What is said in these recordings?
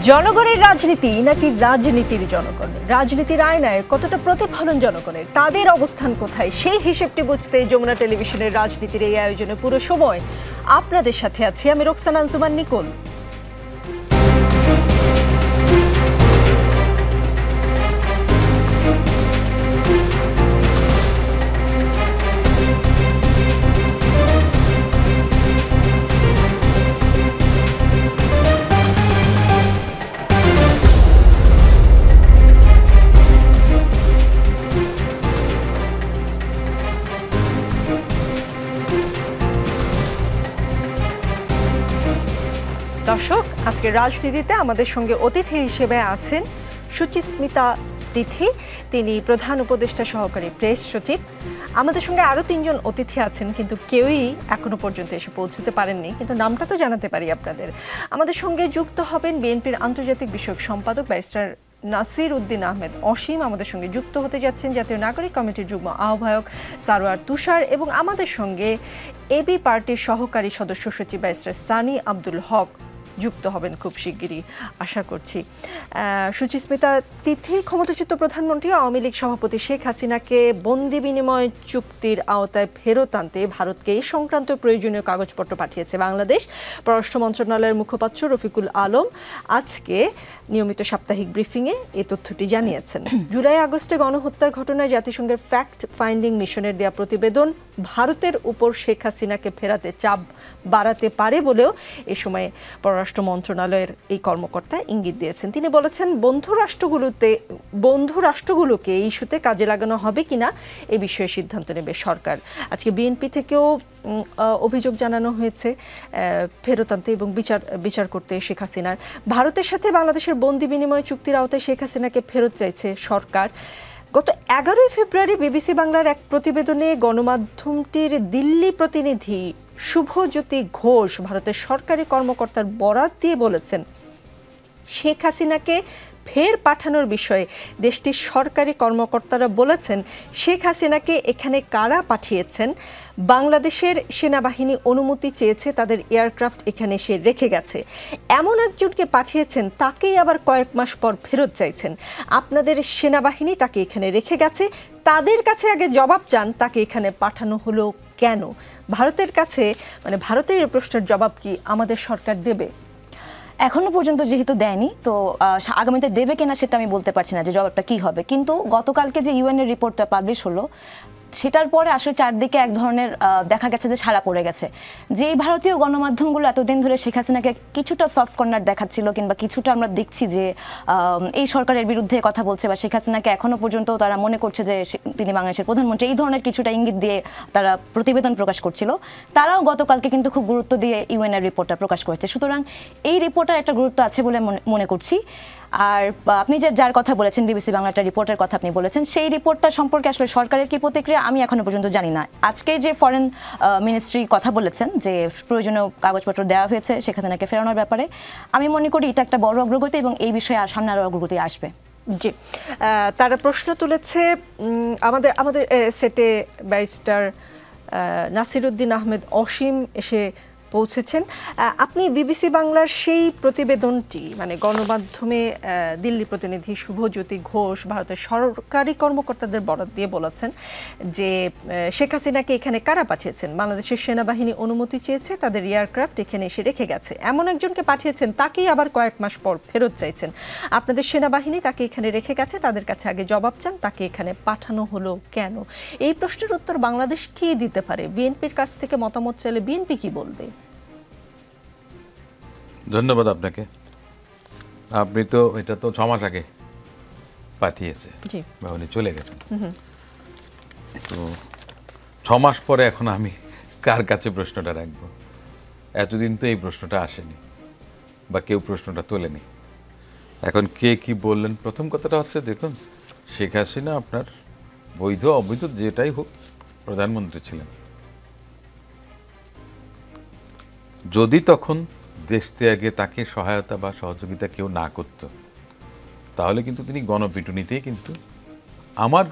জনগণের রাজনীতি নাকি রাজনীতির জনগণ, রাজনীতির আয়নায় কতটা প্রতিফলন জনগণের, তাদের অবস্থান কোথায়, সেই হিসেবটি বুঝতে যমুনা টেলিভিশনের রাজনীতির এই আয়োজনে পুরো সময় আপনাদের সাথে আছি আমি রোকসানা আঞ্জুমান নিকোল। দর্শক, আজকে রাজনীতিতে আমাদের সঙ্গে অতিথি হিসেবে আছেন সুচিস্মিতা তিথি, তিনি প্রধান উপদেষ্টা সহকারী প্রেস সচিব। আমাদের সঙ্গে আরও তিনজন অতিথি আছেন, কিন্তু কেউই এখনো পর্যন্ত এসে পৌঁছতে পারেননি, কিন্তু নামটা তো জানাতে পারি আপনাদের। আমাদের সঙ্গে যুক্ত হবেন বিএনপির আন্তর্জাতিক বিষয়ক সম্পাদক ব্যারিস্টার নাসির উদ্দিন আহমেদ অসীম, আমাদের সঙ্গে যুক্ত হতে যাচ্ছেন জাতীয় নাগরিক কমিটির যুগ্ম আহ্বায়ক সারোয়ার তুষার, এবং আমাদের সঙ্গে এবি পার্টির সহকারী সদস্য সচিব ব্যারিস্টার সানি আব্দুল হক যুক্ত হবেন খুব শিগগিরই আশা করছি। সুচিস্মিতা তিথি, ক্ষমতাচ্যুত প্রধানমন্ত্রী আওয়ামী লীগ সভাপতি শেখ হাসিনাকে বন্দি বিনিময় চুক্তির আওতায় ফেরত আনতে ভারতকে এই সংক্রান্ত প্রয়োজনীয় কাগজপত্র পাঠিয়েছে বাংলাদেশ। পররাষ্ট্র মন্ত্রণালয়ের মুখপাত্র রফিকুল আলম আজকে নিয়মিত সাপ্তাহিক ব্রিফিংয়ে এই তথ্যটি জানিয়েছেন। জুলাই আগস্টে গণহত্যার ঘটনায় জাতিসংঘের ফ্যাক্ট ফাইন্ডিং মিশনের দেয়া প্রতিবেদন ভারতের উপর শেখ হাসিনাকে ফেরাতে চাপ বাড়াতে পারে বলেও এ সময় পররাষ্ট্র মন্ত্রণালয়ের এই কর্মকর্তা ইঙ্গিত দিয়েছেন। তিনি বলেছেন, বন্ধু রাষ্ট্রগুলোকে এই ইস্যুতে কাজে লাগানো হবে কিনা এ বিষয়ে সিদ্ধান্ত নেবে সরকার। আজকে বিএনপি থেকেও অভিযোগ জানানো হয়েছে ফেরত আনতে এবং বিচার করতে শেখ হাসিনার। ভারতের সাথে বাংলাদেশের বন্দি বিনিময় চুক্তির আওতায় শেখ হাসিনাকে ফেরত চাইছে সরকার। গত 11 ফেব্রুয়ারি বিবিসি বাংলার এক প্রতিবেদনে গণমাধ্যমটির দিল্লি প্রতিনিধি শুভজ্যোতি ঘোষ ভারতের সরকারি কর্মকর্তার বরাত দিয়ে বলেছেন, শেখ হাসিনাকে ফের পাঠানোর বিষয়ে দেশটির সরকারি কর্মকর্তারা বলেছেন, শেখ হাসিনাকে এখানে কারা পাঠিয়েছেন, বাংলাদেশের সেনাবাহিনী অনুমতি চেয়েছে, তাদের এয়ারক্রাফট এখানে এসে রেখে গেছে। এমন একজনকে পাঠিয়েছেন, তাকেই আবার কয়েক মাস পর ফেরত চাইছেন। আপনাদের সেনাবাহিনী তাকে এখানে রেখে গেছে, তাদের কাছে আগে জবাব চান তাকে এখানে পাঠানো হলো কেন? ভারতের কাছে ভারতের এই প্রশ্নের জবাব কি আমাদের সরকার দেবে? এখনো পর্যন্ত যেহেতু দেয়নি, তো আগামীতে দেবে কিনা সেটা আমি বলতে পারছি না যে জবাবটা কি হবে। কিন্তু গতকালকে যে ইউএনের রিপোর্টটা পাবলিশ হলো, সেটার পরে আসলে চারদিকে এক ধরনের দেখা গেছে যে সাড়া পড়ে গেছে। যে ভারতীয় গণমাধ্যমগুলো এতদিন ধরে শেখ হাসিনাকে কিছুটা সফট কর্নার দেখাচ্ছিল, কিংবা কিছুটা আমরা দেখছি যে এই সরকারের বিরুদ্ধে কথা বলছে, বা শেখ হাসিনাকে এখনো পর্যন্ত তারা মনে করছে যে তিনি বাংলাদেশের প্রধানমন্ত্রী, এই ধরনের কিছুটা ইঙ্গিত দিয়ে তারা প্রতিবেদন প্রকাশ করছিল, তারাও গতকালকে কিন্তু খুব গুরুত্ব দিয়ে ইউএনের রিপোর্টটা প্রকাশ করেছে। সুতরাং এই রিপোর্টার একটা গুরুত্ব আছে বলে মনে করছি। আর আপনি যার কথা বলেছেন, বিবিসি বাংলা একটা রিপোর্টের কথা আপনি বলেছেন, সেই রিপোর্টটা সম্পর্কে আসলে সরকারের কি প্রতিক্রিয়া আমি এখনো পর্যন্ত জানি না। আজকে যে ফরেন মিনিস্ট্রি কথা বলেছেন যে প্রয়োজনীয় কাগজপত্র দেওয়া হয়েছে শেখ হাসিনাকে ফেরানোর ব্যাপারে, আমি মনে করি এটা একটা বড় অগ্রগতি এবং এই বিষয়ে সামনে আরও অগ্রগতি আসবে। জি, তারা প্রশ্ন তুলেছে। আমাদের সেটে ব্যারিস্টার নাসির উদ্দিন আহমেদ অসীম এসে পৌঁছেছেন। আপনি বিবিসি বাংলার সেই প্রতিবেদনটি গণমাধ্যমে দিল্লি প্রতিনিধি শুভজ্যোতি ঘোষ ভারতের সরকারি কর্মকর্তাদের বরাত দিয়ে বলেছেন যে শেখ হাসিনাকে এখানে কারা পাঠিয়েছেন, বাংলাদেশের সেনাবাহিনী অনুমতি চেয়েছে, তাদের এয়ারক্রাফট এখানে এসে রেখে গেছে। এমন একজনকে পাঠিয়েছেন, তাকেই আবার কয়েক মাস পর ফেরত চাইছেন। আপনাদের সেনাবাহিনী তাকে এখানে রেখে গেছে, তাদের কাছে আগে জবাব চান, তাকে এখানে পাঠানো হলো কেন? এই প্রশ্নের উত্তর বাংলাদেশ কি দিতে পারে? বিএনপির কাছ থেকে মতামত চাইলে বিএনপি কি বলবে? ধন্যবাদ আপনাকে। আপনি তো এটা তো 6 মাস আগে পাঠিয়েছে বা উনি চলে গেছেন, তো 6 মাস পরে এখন আমি কার কাছে প্রশ্নটা রাখবো? এতদিন তো এই প্রশ্নটা আসেনি বা কেউ প্রশ্নটা তোলেনি। এখন কে কি বললেন? প্রথম কথাটা হচ্ছে, দেখুন, শেখ হাসিনা আপনার বৈধ অবৈধ যেটাই হোক প্রধানমন্ত্রী ছিলেন। যদি তখন দেশ ত্যাগে তাকে সহায়তা বা সহযোগিতা কেউ না করত, তাহলে কিন্তু তিনি গণপিটুনিতেই কিন্তু, আমার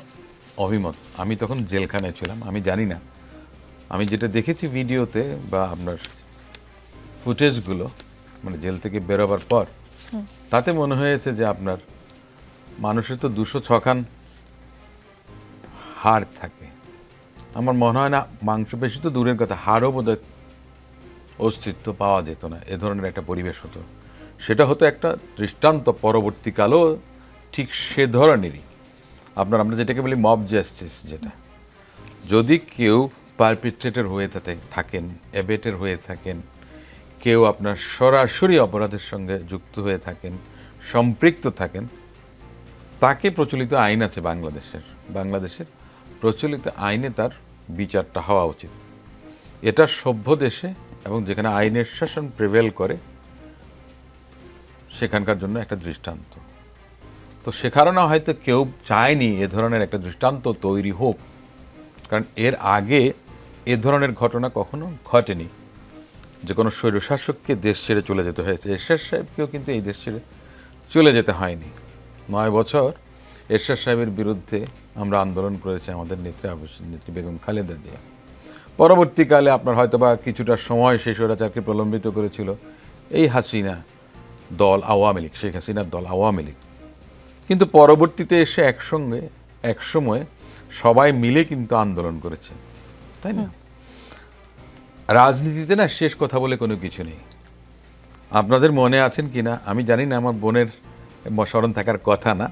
অভিমত, আমি তখন জেলখানায় ছিলাম, আমি জানি না, আমি যেটা দেখেছি ভিডিওতে বা আপনার ফুটেজগুলো, মানে জেল থেকে বেরোবার পর তাতে মনে হয়েছে যে আপনার মানুষের তো 206 খান হাড় থাকে, আমার মনে হয় না মাংসপেশি তো দূরের কথা, হাড়ও বোধহয় অস্তিত্ব পাওয়া যেত না, এ ধরনের একটা পরিবেশ হতো। সেটা হতো একটা দৃষ্টান্ত, পরবর্তীকালেও ঠিক সে ধরনেরই আমরা যেটাকে বলি মব জাস্টিস, যেটা যদি কেউ পারপিট্রেটর হয়ে থাকেন, অ্যাবেটের হয়ে থাকেন, কেউ আপনার সরাসরি অপরাধের সঙ্গে যুক্ত হয়ে থাকেন, সম্পৃক্ত থাকেন, তাকে প্রচলিত আইন আছে বাংলাদেশের প্রচলিত আইনে তার বিচারটা হওয়া উচিত। এটা সভ্য দেশে এবং যেখানে আইনের শাসন প্রিভেল করে সেখানকার জন্য একটা দৃষ্টান্ত। তো সে কারণে হয়তো কেউ চায়নি এ ধরনের একটা দৃষ্টান্ত তৈরি হোক, কারণ এর আগে এ ধরনের ঘটনা কখনো ঘটেনি যে কোনো স্বৈরশাসককে দেশ ছেড়ে চলে যেতে হয়েছে। এরশাদ সাহেবকেও কিন্তু এই দেশ ছেড়ে চলে যেতে হয়নি। 9 বছর এরশাদ সাহেবের বিরুদ্ধে আমরা আন্দোলন করেছি আমাদের নেত্রী বেগম খালেদা জিয়া। পরবর্তীকালে আপনার হয়তোবা কিছুটা সময় সেই স্বৈরাচারকে প্রলম্বিত করেছিল এই হাসিনা দল আওয়ামী লীগ, শেখ হাসিনার দল আওয়ামী লীগ। কিন্তু পরবর্তীতে এসে একসময় সবাই মিলে কিন্তু আন্দোলন করেছে, তাই না? রাজনীতিতে না শেষ কথা বলে কোনো কিছু নেই। আপনাদের মনে আছেন কি না আমি জানি না, আমার বোনের স্মরণ থাকার কথা না,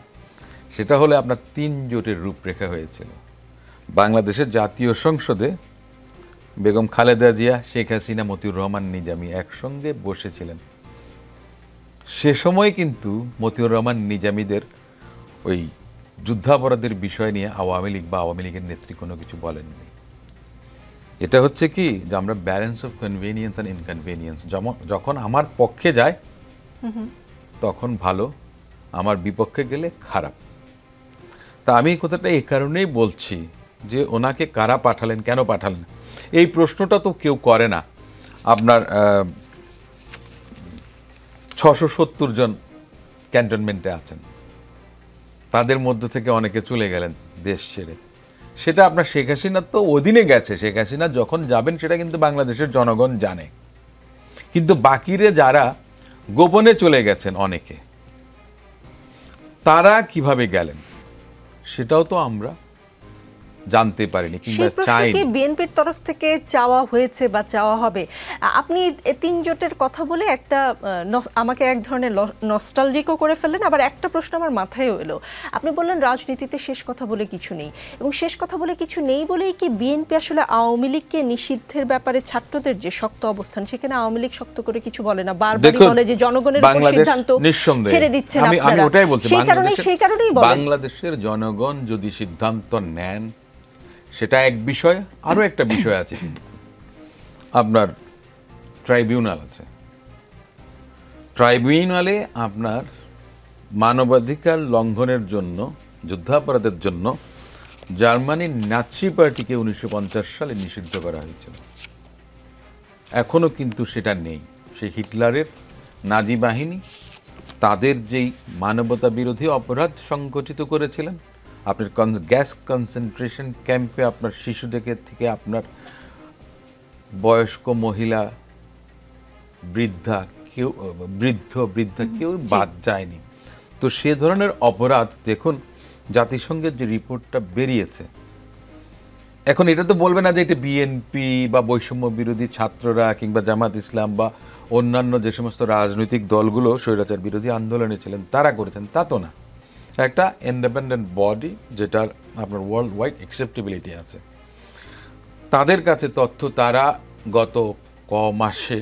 সেটা হলে আপনার 3 জোটের রূপরেখা হয়েছিল। বাংলাদেশের জাতীয় সংসদে বেগম খালেদা জিয়া, শেখ হাসিনা, মতিউর রহমান নিজামী একসঙ্গে বসেছিলেন। সে সময় কিন্তু মতিউর রহমান নিজামীদের ওই যুদ্ধাপরাধের বিষয় নিয়ে আওয়ামী লীগ বা আওয়ামী লীগের নেত্রী কোনো কিছু বলেননি। এটা হচ্ছে কি যে আমরা balance of convenience and inconvenience, যখন আমার পক্ষে যায় তখন ভালো, আমার বিপক্ষে গেলে খারাপ। তা আমি এই কথাটা এই কারণেই বলছি যে ওনাকে কারা পাঠালেন, কেন পাঠালেন, এই প্রশ্নটা তো কেউ করে না। আপনার 670 জন ক্যান্টনমেন্টে আছেন, তাদের মধ্য থেকে অনেকে চলে গেলেন দেশ ছেড়ে। সেটা আপনার শেখ হাসিনার তো অধীনে গেছে, শেখ হাসিনা যখন যাবেন সেটা কিন্তু বাংলাদেশের জনগণ জানে। কিন্তু বাকিরে যারা গোপনে চলে গেছেন অনেকে, তারা কিভাবে গেলেন সেটাও তো আমরা জানতে পারিনি কিংবা চাইনি। বিএনপির তরফ থেকে চাওয়া হয়েছে বা চাওয়া হবে? আপনি 3 জোটের কথা বলে একটা আমাকে এক ধরনের নস্টালজিকও করে ফেললেন, আবার একটা প্রশ্ন আমার মাথায়ও এলো। আপনি বললেন রাজনীতিতে শেষ কথা বলে কিছু নেই, এবং শেষ কথা বলে কিছু নেই বলেই কি বিএনপি আসলে আওয়ামী লীগকে নিষিদ্ধের ব্যাপারে ছাত্রদের যে শক্ত অবস্থান, সেখানে আওয়ামী লীগ শক্ত করে কিছু বলে না, বারবারই বলে যে জনগণের উপর সিদ্ধান্ত ছেড়ে দিচ্ছেন আপনারা। সেই কারণেই বলেন বাংলাদেশের জনগণ যদি সিদ্ধান্ত নেন সেটা এক বিষয়, আরো একটা বিষয় আছে, আপনার ট্রাইব্যুনাল আছে। ট্রাইব্যুনালে আপনার মানবাধিকার লঙ্ঘনের জন্য, যুদ্ধাপরাধের জন্য জার্মানির নাৎসি পার্টিকে 1950 সালে নিষিদ্ধ করা হয়েছিল। এখনো কিন্তু সেটা নেই। সেই হিটলারের নাজি বাহিনী তাদের যেই মানবতা বিরোধী অপরাধ সংগঠিত করেছিলেন, আপনার গ্যাস কনসেন্ট্রেশন ক্যাম্পে আপনার শিশুদের থেকে আপনার বয়স্ক মহিলা, বৃদ্ধা কেউ বাদ যায়নি। তো সে ধরনের অপরাধ দেখুন জাতিসংঘের যে রিপোর্টটা বেরিয়েছে, এখন এটা তো বলবে না যে এটা বিএনপি বা বৈষম্য বিরোধী ছাত্ররা কিংবা জামাত ইসলাম বা অন্যান্য যে সমস্ত রাজনৈতিক দলগুলো স্বৈরাচার বিরোধী আন্দোলনে ছিলেন তারা করেছেন, তা তো না। একটা ইন্ডিপেন্ডেন্ট বডি যেটার আপনার ওয়ার্ল্ড ওয়াইড অ্যাকসেপ্টেবিলিটি আছে, তাদের কাছে তথ্য, তারা গত মাসে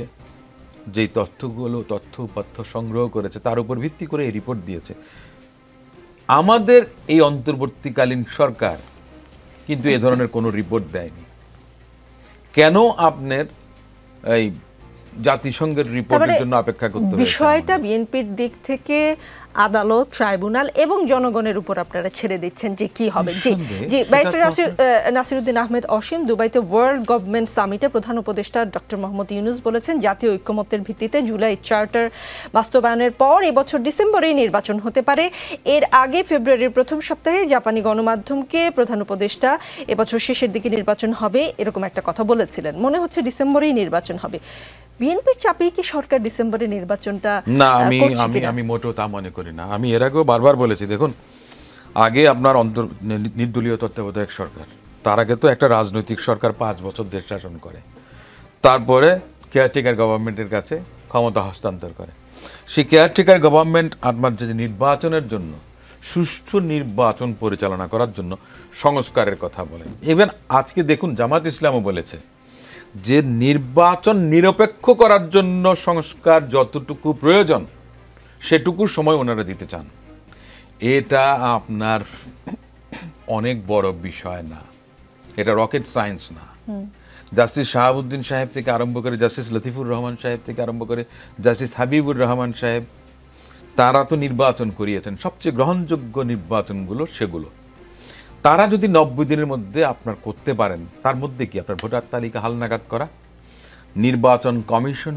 যেই তথ্য উপাত্য সংগ্রহ করেছে তার উপর ভিত্তি করে এই রিপোর্ট দিয়েছে। আমাদের এই অন্তর্বর্তীকালীন সরকার কিন্তু এ ধরনের কোনো রিপোর্ট দেয়নি। কেন আপনার এই জাতিসংঘের রিপোর্টের জন্য অপেক্ষা করতে হবে? বিষয়টা বিএনপির দিক থেকে আদালত, ট্রাইব্যুনাল এবং জনগণের উপর আপনারা ছেড়ে দিচ্ছেন যে কি হবে। জি ব্যারিস্টার নাসিরউদ্দিন আহমেদ অসীম, দুবাইতে ওয়ার্ল্ড গভর্নমেন্ট সামিটে প্রধান উপদেষ্টা ডক্টর মোহাম্মদ ইউনূস বলেছেন জাতীয় ঐক্যমত্যের ভিত্তিতে জুলাই চার্টার বাস্তবায়নের পর এবছর ডিসেম্বরেই নির্বাচন হতে পারে। এর আগে ফেব্রুয়ারির প্রথম সপ্তাহে জাপানি গণমাধ্যমকে প্রধান উপদেষ্টা এবছর শেষের দিকে নির্বাচন হবে এরকম একটা কথা বলেছিলেন। মনে হচ্ছে ডিসেম্বরেই নির্বাচন হবে। বিএনপির চাপেই কি সরকার ডিসেম্বরে নির্বাচনটা না, আমি মোটেও তা মনে করি না। আমি এর আগেও বারবার বলেছি, দেখুন আগে আপনার নির্দলীয় তত্ত্বাবধায়ক সরকার, তার আগে তো একটা রাজনৈতিক সরকার 5 বছর দেশ শাসন করে, তারপরে কেয়ারটেকার গভর্নমেন্টের কাছে ক্ষমতা হস্তান্তর করে। সেই কেয়ারটেকার গভর্নমেন্ট আপনার যে নির্বাচনের জন্য, সুষ্ঠু নির্বাচন পরিচালনা করার জন্য সংস্কারের কথা বলেন। ইভেন আজকে দেখুন জামাত ইসলামও বলেছে যে নির্বাচন নিরপেক্ষ করার জন্য সংস্কার যতটুকু প্রয়োজন সেটুকু সময় ওনারা দিতে চান। এটা আপনার অনেক বড় বিষয় না, এটা রকেট সায়েন্স না। জাস্টিস শাহাবুদ্দিন সাহেব থেকে আরম্ভ করে, জাস্টিস লতিফুর রহমান সাহেব থেকে আরম্ভ করে, জাস্টিস হাবিবুর রহমান সাহেব, তারা তো নির্বাচন করিয়েছেন, সবচেয়ে গ্রহণযোগ্য নির্বাচনগুলো সেগুলো। তারা যদি 90 দিনের মধ্যে আপনার করতে পারেন, তার মধ্যে কি আপনার ভোটার তালিকা হালনাগাদ করা, নির্বাচন কমিশন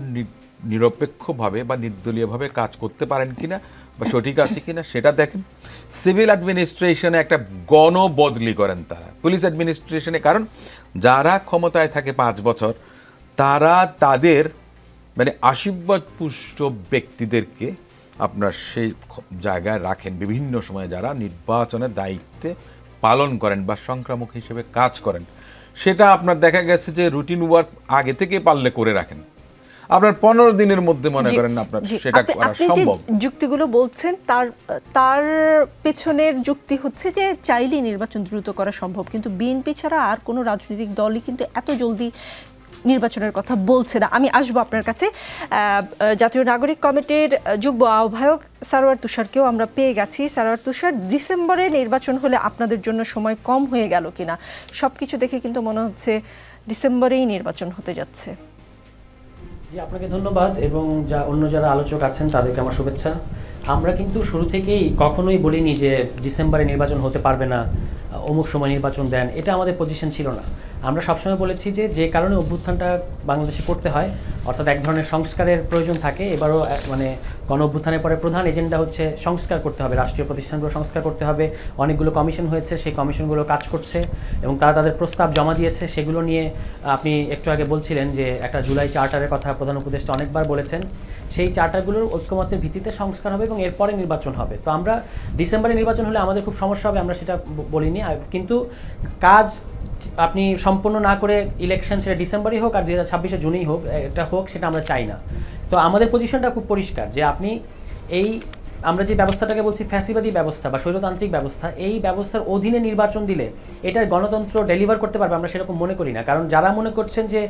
নিরপেক্ষভাবে বা নির্দলীয়ভাবে কাজ করতে পারেন কিনা বা সঠিক আছে কিনা সেটা দেখেন। সিভিল অ্যাডমিনিস্ট্রেশনে একটা গণবদলি করেন তারা, পুলিশ অ্যাডমিনিস্ট্রেশনে, কারণ যারা ক্ষমতায় থাকে 5 বছর তারা তাদের মানে আশীর্বাদ পুষ্ট ব্যক্তিদেরকে আপনার সেই জায়গায় রাখেন বিভিন্ন সময়, যারা নির্বাচনের দায়িত্বে পালন করেন বা সংক্রামক হিসেবে কাজ করেন। সেটা আপনার দেখা গেছে যে রুটিন ওয়ার্ক আগে থেকে পারলে করে রাখেন, আপনার 15 দিনের মধ্যে মনে করেন আপনার সেটা করা সম্ভব। যুক্তিগুলো বলছেন তার পেছনের যুক্তি হচ্ছে যে চাইলে নির্বাচন দ্রুত করা সম্ভব, কিন্তু বিএনপি ছাড়া আর কোনো রাজনৈতিক দলই কিন্তু এত জলদি নির্বাচনের কথা বলছে না। আমি আসবো আপনার কাছে। জাতীয় নাগরিক কমিটির যুগ্ম আহ্বায়ক সারোয়ার তুষারকেও আমরা পেয়ে গেছি। সারোয়ার তুষার, ডিসেম্বরে নির্বাচন হলে আপনাদের জন্য সময় কম হয়ে গেল কিনা? সবকিছু দেখে কিন্তু মনে হচ্ছে ডিসেম্বরেই নির্বাচন হতে যাচ্ছে। জি, আপনাকে ধন্যবাদ এবং অন্য যারা আলোচক আছেন তাদেরকে আমার শুভেচ্ছা। আমরা কিন্তু শুরু থেকেই কখনোই বলিনি যে ডিসেম্বরে নির্বাচন হতে পারবে না, অমুক সময় নির্বাচন দেন, এটা আমাদের পজিশন ছিল না। আমরা সবসময় বলেছি যে কারণে অভ্যুত্থানটা বাংলাদেশে করতে হয়, অর্থাৎ এক ধরনের সংস্কারের প্রয়োজন থাকে। এবারও মানে গণ অভ্যুত্থানের পরে প্রধান এজেন্ডা হচ্ছে সংস্কার করতে হবে, রাষ্ট্রীয় প্রতিষ্ঠানগুলো সংস্কার করতে হবে। অনেকগুলো কমিশন হয়েছে, সেই কমিশনগুলো কাজ করছে এবং তারা তাদের প্রস্তাব জমা দিয়েছে। সেগুলো নিয়ে আপনি একটু আগে বলছিলেন যে একটা জুলাই চার্টারের কথা প্রধান উপদেষ্টা অনেকবার বলেছেন। সেই চার্টারগুলোর ঐক্যমত্যের ভিত্তিতে সংস্কার হবে এবং এরপরে নির্বাচন হবে। তো আমরা ডিসেম্বরে নির্বাচন হলে আমাদের খুব সমস্যা হবে, আমরা সেটা বলিনি। কিন্তু কাজ আপনি সম্পূর্ণ না করে ইলেকশন সেটা ডিসেম্বরই হোক আর 2026 জুনেই হোক, এটা হোক, সেটা আমরা চাই না। তো আমাদের পজিশনটা খুব পরিষ্কার যে আপনি আমরা যে ব্যবস্থাটাকে বলছি ফ্যাসিবাদী ব্যবস্থা বা স্বৈরতান্ত্রিক ব্যবস্থা, এই ব্যবস্থার অধীনে নির্বাচন দিলে এটার গণতন্ত্র ডেলিভার করতে পারবে আমরা সেরকম মনে করি না। কারণ যারা মনে করছেন যে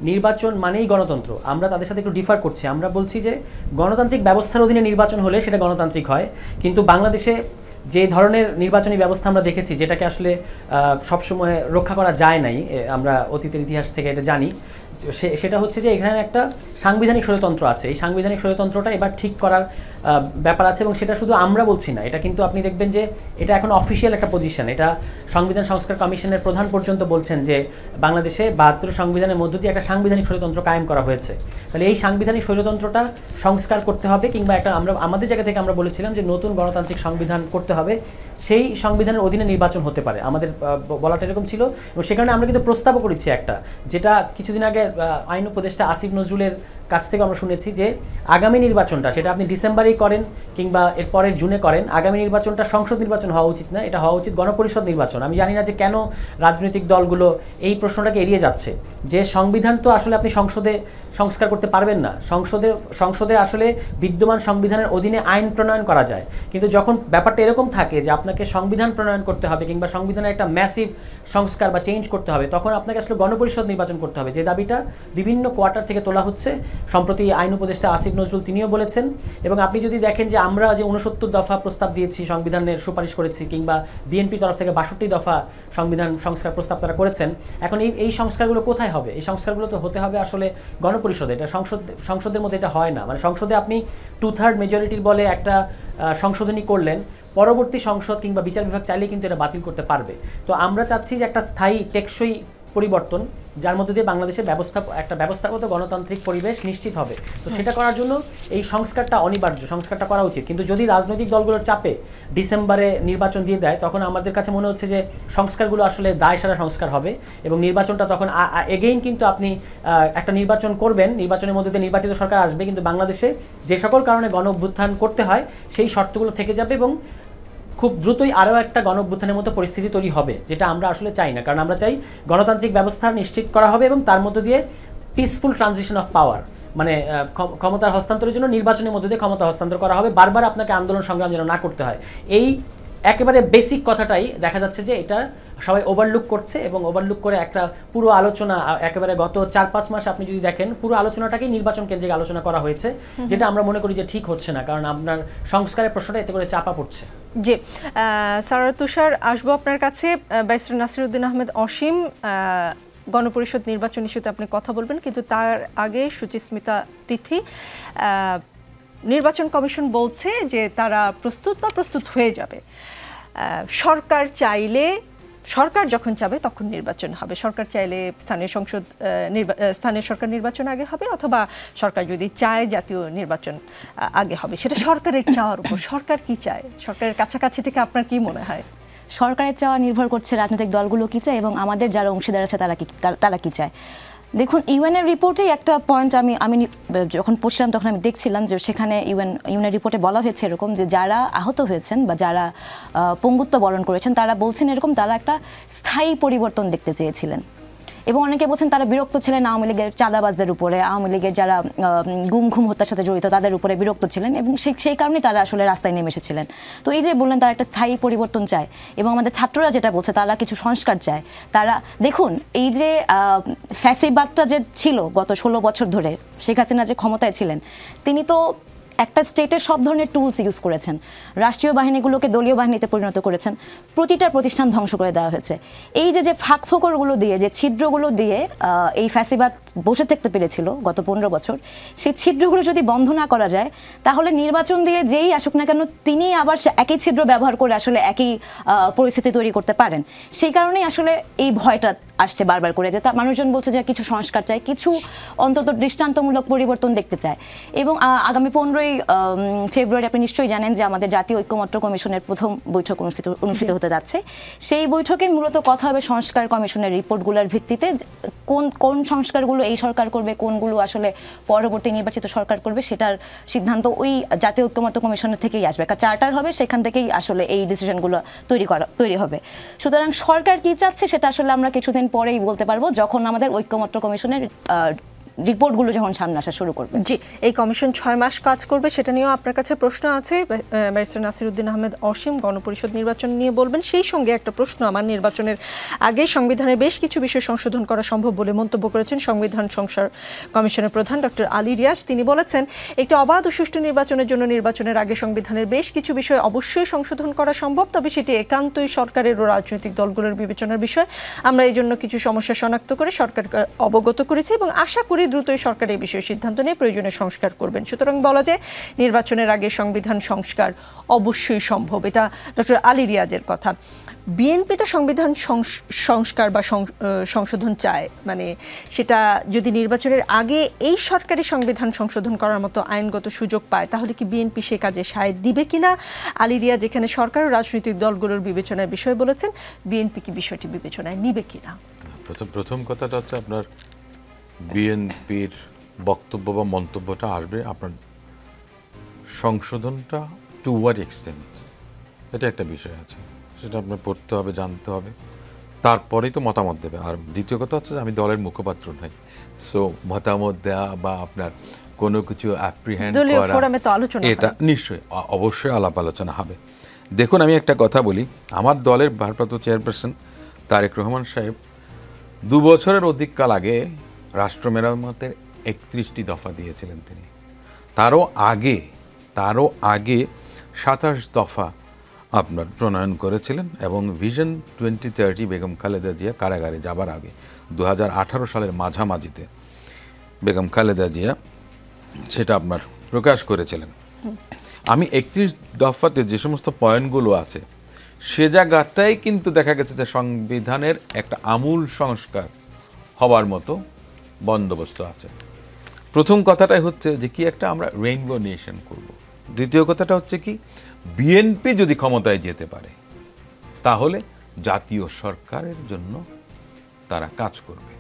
নির্বাচন মানেই গণতন্ত্র, আমরা তাদের সাথে একটু ডিফার করছি। আমরা বলছি যে গণতান্ত্রিক ব্যবস্থার অধীনে নির্বাচন হলে সেটা গণতান্ত্রিক হয়, কিন্তু বাংলাদেশে যে ধরনের নির্বাচনী ব্যবস্থা আমরা দেখেছি যেটাকে আসলে সবসময় রক্ষা করা যায় নাই, আমরা অতীতের ইতিহাস থেকে এটা জানি, সেটা হচ্ছে যে এখানে একটা সাংবিধানিক স্বৈরতন্ত্র আছে। এই সাংবিধানিক স্বৈরতন্ত্রটা এবার ঠিক করার ব্যাপার আছে এবং সেটা শুধু আমরা বলছি না, এটা কিন্তু আপনি দেখবেন যে এটা এখন অফিসিয়াল একটা পজিশন। এটা সংবিধান সংস্কার কমিশনের প্রধান পর্যন্ত বলছেন যে বাংলাদেশে 72 সংবিধানের মধ্য দিয়ে একটা সাংবিধানিক স্বৈরতন্ত্র কায়েম করা হয়েছে। তাহলে এই সাংবিধানিক স্বৈরতন্ত্রটা সংস্কার করতে হবে, কিংবা একটা আমরা আমাদের জায়গা থেকে আমরা বলেছিলাম যে নতুন গণতান্ত্রিক সংবিধান করতে হবে, সেই সংবিধানের অধীনে নির্বাচন হতে পারে, আমাদের বলাটা এরকম ছিল। এবং সে কারণে আমরা কিন্তু প্রস্তাবও করেছি একটা, যেটা কিছুদিন আগে আইন উপদেষ্টা আসিফ নজরুলের কাছ থেকে আমরা শুনেছি যে আগামী নির্বাচনটা সেটা আপনি ডিসেম্বরেই করেন কিংবা এর পরের জুনে করেন, আগামী নির্বাচনটা সংসদ নির্বাচন হওয়া উচিত না, এটা হওয়া উচিত গণপরিষদ নির্বাচন। আমি জানি না যে কেন রাজনৈতিক দলগুলো এই প্রশ্নটাকে এড়িয়ে যাচ্ছে, যে সংবিধান তো আসলে আপনি সংসদে সংস্কার করতে পারবেন না, সংসদে আসলে বিদ্যমান সংবিধানের অধীনে আইন প্রণয়ন করা যায়। কিন্তু যখন ব্যাপারটা এরকম থাকে যে আপনাকে সংবিধান প্রণয়ন করতে হবে কিংবা সংবিধানের একটা ম্যাসিভ সংস্কার বা চেঞ্জ করতে হবে, তখন আপনাকে আসলে গণপরিষদ নির্বাচন করতে হবে, যে দাবিটা বিভিন্ন কোয়ার্টার থেকে তোলা হচ্ছে। সম্প্রতি আইন উপদেষ্টা আসিফ নজরুল তিনিও বলেছেন। এবং আপনি যদি দেখেন যে আমরা যে 69 দফা প্রস্তাব দিয়েছি, সংবিধানের সুপারিশ করেছি, কিংবা বিএনপি তরফ থেকে 62 দফা সংবিধান সংস্কার প্রস্তাব তারা করেছেন, এখন এই সংস্কারগুলো কোথায় হবে? এই সংস্কারগুলো তো হতে হবে আসলে গণপরিষদে, এটা সংসদের মধ্যে এটা হয় না। মানে সংসদে আপনি 2/3 মেজরিটির বলে একটা সংশোধনী করলেন, পরবর্তী সংসদ কিংবা বিচার বিভাগ চাইলে কিন্তু এটা বাতিল করতে পারবে। তো আমরা চাচ্ছি যে একটা স্থায়ী টেকসই পরিবর্তন, যার মধ্যে দিয়ে বাংলাদেশের একটা ব্যবস্থাগত গণতান্ত্রিক পরিবেশ নিশ্চিত হবে। তো সেটা করার জন্য এই সংস্কারটা অনিবার্য, সংস্কারটা করা উচিত। কিন্তু যদি রাজনৈতিক দলগুলোর চাপে ডিসেম্বরে নির্বাচন দিয়ে দেয়, তখন আমাদের কাছে মনে হচ্ছে যে সংস্কারগুলো আসলে দায়সারা সংস্কার হবে এবং নির্বাচনটা তখন এগেইন কিন্তু আপনি একটা নির্বাচন করবেন, নির্বাচনের মধ্যে দিয়ে নির্বাচিত সরকার আসবে, কিন্তু বাংলাদেশে যে সকল কারণে গণ অভ্যুত্থান করতে হয় সেই শর্তগুলো থেকে যাবে এবং খুব দ্রুতই আরও একটা গণ অভ্যুত্থানের মতো পরিস্থিতি তৈরি হবে, যেটা আমরা আসলে চাই না। কারণ আমরা চাই গণতান্ত্রিক ব্যবস্থা নিশ্চিত করা হবে এবং তার মধ্যে দিয়ে পিসফুল ট্রানজিশন অফ পাওয়ার, মানে ক্ষমতার হস্তান্তরের জন্য নির্বাচনের মধ্যে দিয়ে ক্ষমতা হস্তান্তর করা হবে, বারবার আপনাকে আন্দোলন সংগ্রাম যেন না করতে হয়। এই একেবারে বেসিক কথাটাই দেখা যাচ্ছে যে এটা সবাই ওভারলুক করছে এবং ওভারলুক করে একটা পুরো আলোচনা একেবারে গত 4-5 মাস আপনি যদি দেখেন পুরো আলোচনাটাকেই নির্বাচন কেন্দ্রিক আলোচনা করা হয়েছে, যেটা আমরা মনে করি যে ঠিক হচ্ছে না, কারণ আপনার সংস্কারের প্রশ্নটা এতে করে চাপা পড়ছে। জি, সারার তুষার, আসবো আপনার কাছে। ব্যারিস্টার নাসিরউদ্দিন আহমেদ অসীম, গণপরিষদ নির্বাচন ইস্যুতে আপনি কথা বলবেন, কিন্তু তার আগে সুচিস্মিতা তিথি, নির্বাচন কমিশন বলছে যে তারা প্রস্তুত হয়ে যাবে। সরকার চাইলে, সরকার যখন চাবে তখন নির্বাচন হবে। সরকার চাইলে স্থানীয় সরকার নির্বাচন আগে হবে, অথবা সরকার যদি চায় জাতীয় নির্বাচন আগে হবে। সেটা সরকারের চাওয়ার উপর। সরকার কি চায়? সরকারের কাছাকাছি থেকে আপনার কি মনে হয়? সরকারের চাওয়া নির্ভর করছে রাজনৈতিক দলগুলো কী চায় এবং আমাদের যারা অংশীদার আছে তারা কী চায়। দেখুন, ইউএনের রিপোর্টেই একটা পয়েন্ট আমি যখন পড়ছিলাম তখন আমি দেখছিলাম যে সেখানে ইউএনের রিপোর্টে বলা হয়েছে এরকম যে যারা আহত হয়েছেন বা যারা পঙ্গুত্ব বরণ করেছেন তারা বলছেন এরকম তারা একটা স্থায়ী পরিবর্তন দেখতে চেয়েছিলেন। এবং অনেকে বলছেন তারা বিরক্ত ছিলেন আওয়ামী লীগের চাঁদাবাজদের উপরে, আওয়ামী লীগের যারা গুম খুম হত্যার সাথে জড়িত তাদের উপরে বিরক্ত ছিলেন এবং সেই কারণেই তারা আসলে রাস্তায় নেমে এসেছিলেন। তো এই যে বললেন তারা একটা স্থায়ী পরিবর্তন চায় এবং আমাদের ছাত্ররা যেটা বলছে তারা কিছু সংস্কার চায়। তারা দেখুন, এই যে ফ্যাসিবাদটা যে ছিল গত 16 বছর ধরে, শেখ হাসিনা যে ক্ষমতায় ছিলেন, তিনি তো একটা স্টেটের সব ধরনের টুলস ইউজ করেছেন, রাষ্ট্রীয় বাহিনীগুলোকে দলীয় বাহিনীতে পরিণত করেছেন, প্রতিটা প্রতিষ্ঠান ধ্বংস করে দেওয়া হয়েছে। এই যে ফাঁকফোকরগুলো দিয়ে, যে ছিদ্রগুলো দিয়ে এই ফ্যাসিবাদ বসে থাকতে পেরেছিল গত 15 বছর, সেই ছিদ্রগুলো যদি বন্ধ না করা যায় তাহলে নির্বাচন দিয়ে যেই আসুক না কেন তিনি আবার একই ছিদ্র ব্যবহার করে আসলে একই পরিস্থিতি তৈরি করতে পারেন। সেই কারণেই আসলে এই ভয়টা আসছে বারবার করে, যে মানুষজন বলছে যে কিছু সংস্কার চাই, কিছু অন্তত দৃষ্টান্তমূলক পরিবর্তন দেখতে চায়। এবং আগামী 15ই ফেব্রুয়ারি আপনি নিশ্চয়ই জানেন যে আমাদের জাতীয় ঐক্যমত্য কমিশনের প্রথম বৈঠক অনুষ্ঠিত হতে যাচ্ছে। সেই বৈঠকে মূলত কথা হবে সংস্কার কমিশনের রিপোর্টগুলোর ভিত্তিতে কোন সংস্কারগুলো এই সরকার করবে, কোনগুলো আসলে পরবর্তী নির্বাচিত সরকার করবে, সেটার সিদ্ধান্ত ওই জাতীয় ঐক্যমত্য কমিশনের থেকেই আসবে। একটা চার্টার হবে, সেখান থেকেই আসলে এই ডিসিশনগুলো তৈরি হবে। সুতরাং সরকার কি চাচ্ছে সেটা আসলে আমরা কিছুদিন পরেই বলতে পারবো, যখন আমাদের ঐক্যমত্য কমিশনের রিপোর্টগুলো যখন সামনে আসা শুরু করবে। জি, এই কমিশন 6 মাস কাজ করবে, সেটা নিয়েও আপনার কাছে প্রশ্ন আছে। ব্যারিস্টার নাসিরউদ্দিন আহমেদ অসীম গণপরিষদ নির্বাচন নিয়ে বলবেন। সেই সঙ্গে একটা প্রশ্ন আমার, নির্বাচনের আগে সংবিধানের বেশ কিছু বিষয় সংশোধন করা সম্ভব বলে মন্তব্য করেছেন সংবিধান সংস্কার কমিশনের প্রধান ডক্টর আলী রিয়াজ। তিনি বলেছেন একটি অবাধ ও সুষ্ঠু নির্বাচনের জন্য নির্বাচনের আগে সংবিধানের বেশ কিছু বিষয় অবশ্যই সংশোধন করা সম্ভব, তবে সেটি একান্তই সরকারের ও রাজনৈতিক দলগুলোর বিবেচনার বিষয়। আমরা এই জন্য কিছু সমস্যা শনাক্ত করে সরকারকে অবগত করেছি এবং আশা করি দ্রুতই সরকার এই বিষয়ে সিদ্ধান্ত নিয়ে প্রয়োজনীয় সংস্কার করবেন। সুতরাং বলা যায় নির্বাচনের আগে সংবিধান সংস্কার অবশ্যই সম্ভব। এটা ডক্টর আলী রিয়াজের কথা। বিএনপি তো সংবিধান সংস্কার বা সংশোধন চায়, মানে সেটা যদি নির্বাচনের আগে এই সরকারি সংবিধান সংশোধন করার মতো আইনগত সুযোগ পায়, তাহলে কি বিএনপি সে কাজে সায় দিবে কিনা? আলী রিয়াজ যেখানে সরকার ও রাজনৈতিক দলগুলোর বিবেচনার বিষয় বলেছেন, বিএনপি কি বিষয়টি বিবেচনায় নিবে কিনা? প্রথম কথাটা হচ্ছে আপনার বিএনপির বক্তব্য বা মন্তব্যটা আসবে আপনার সংশোধনটা টু হোয়াট এক্সটেন্ট, এটা একটা বিষয় আছে, সেটা আপনার পড়তে হবে, জানতে হবে, তারপরেই তো মতামত দেবে। আর দ্বিতীয় কথা হচ্ছে যে আমি দলের মুখপাত্র নাই, সো মতামত দেওয়া বা আপনার কোনো কিছু অ্যাপ্রিহেন্ড করা, এটা নিশ্চয়ই অবশ্যই আলাপ আলোচনা হবে। দেখুন, আমি একটা কথা বলি, আমার দলের ভারপ্রাপ্ত চেয়ারপারসন তারেক রহমান সাহেব 2 বছরের অধিক কাল আগে রাষ্ট্র মেরামতের 31টি দফা দিয়েছিলেন তিনি। তারও আগে 27 দফা আপনার প্রণয়ন করেছিলেন এবং ভিশন 2030 বেগম খালেদা জিয়া কারাগারে যাবার আগে 2018 সালের মাঝামাঝিতে বেগম খালেদা জিয়া সেটা আপনার প্রকাশ করেছিলেন। আমি 31 দফাতে যে সমস্ত পয়েন্টগুলো আছে সে জায়গাটাই কিন্তু দেখা গেছে যে সংবিধানের একটা আমূল সংস্কার হওয়ার মতো বন্দোবস্ত আছে। প্রথম কথাটাই হচ্ছে যে কি একটা আমরা রেইনবো নেশন করব। দ্বিতীয় কথাটা হচ্ছে কি বিএনপি যদি ক্ষমতায় যেতে পারে তাহলে জাতীয় সরকারের জন্য তারা কাজ করবে।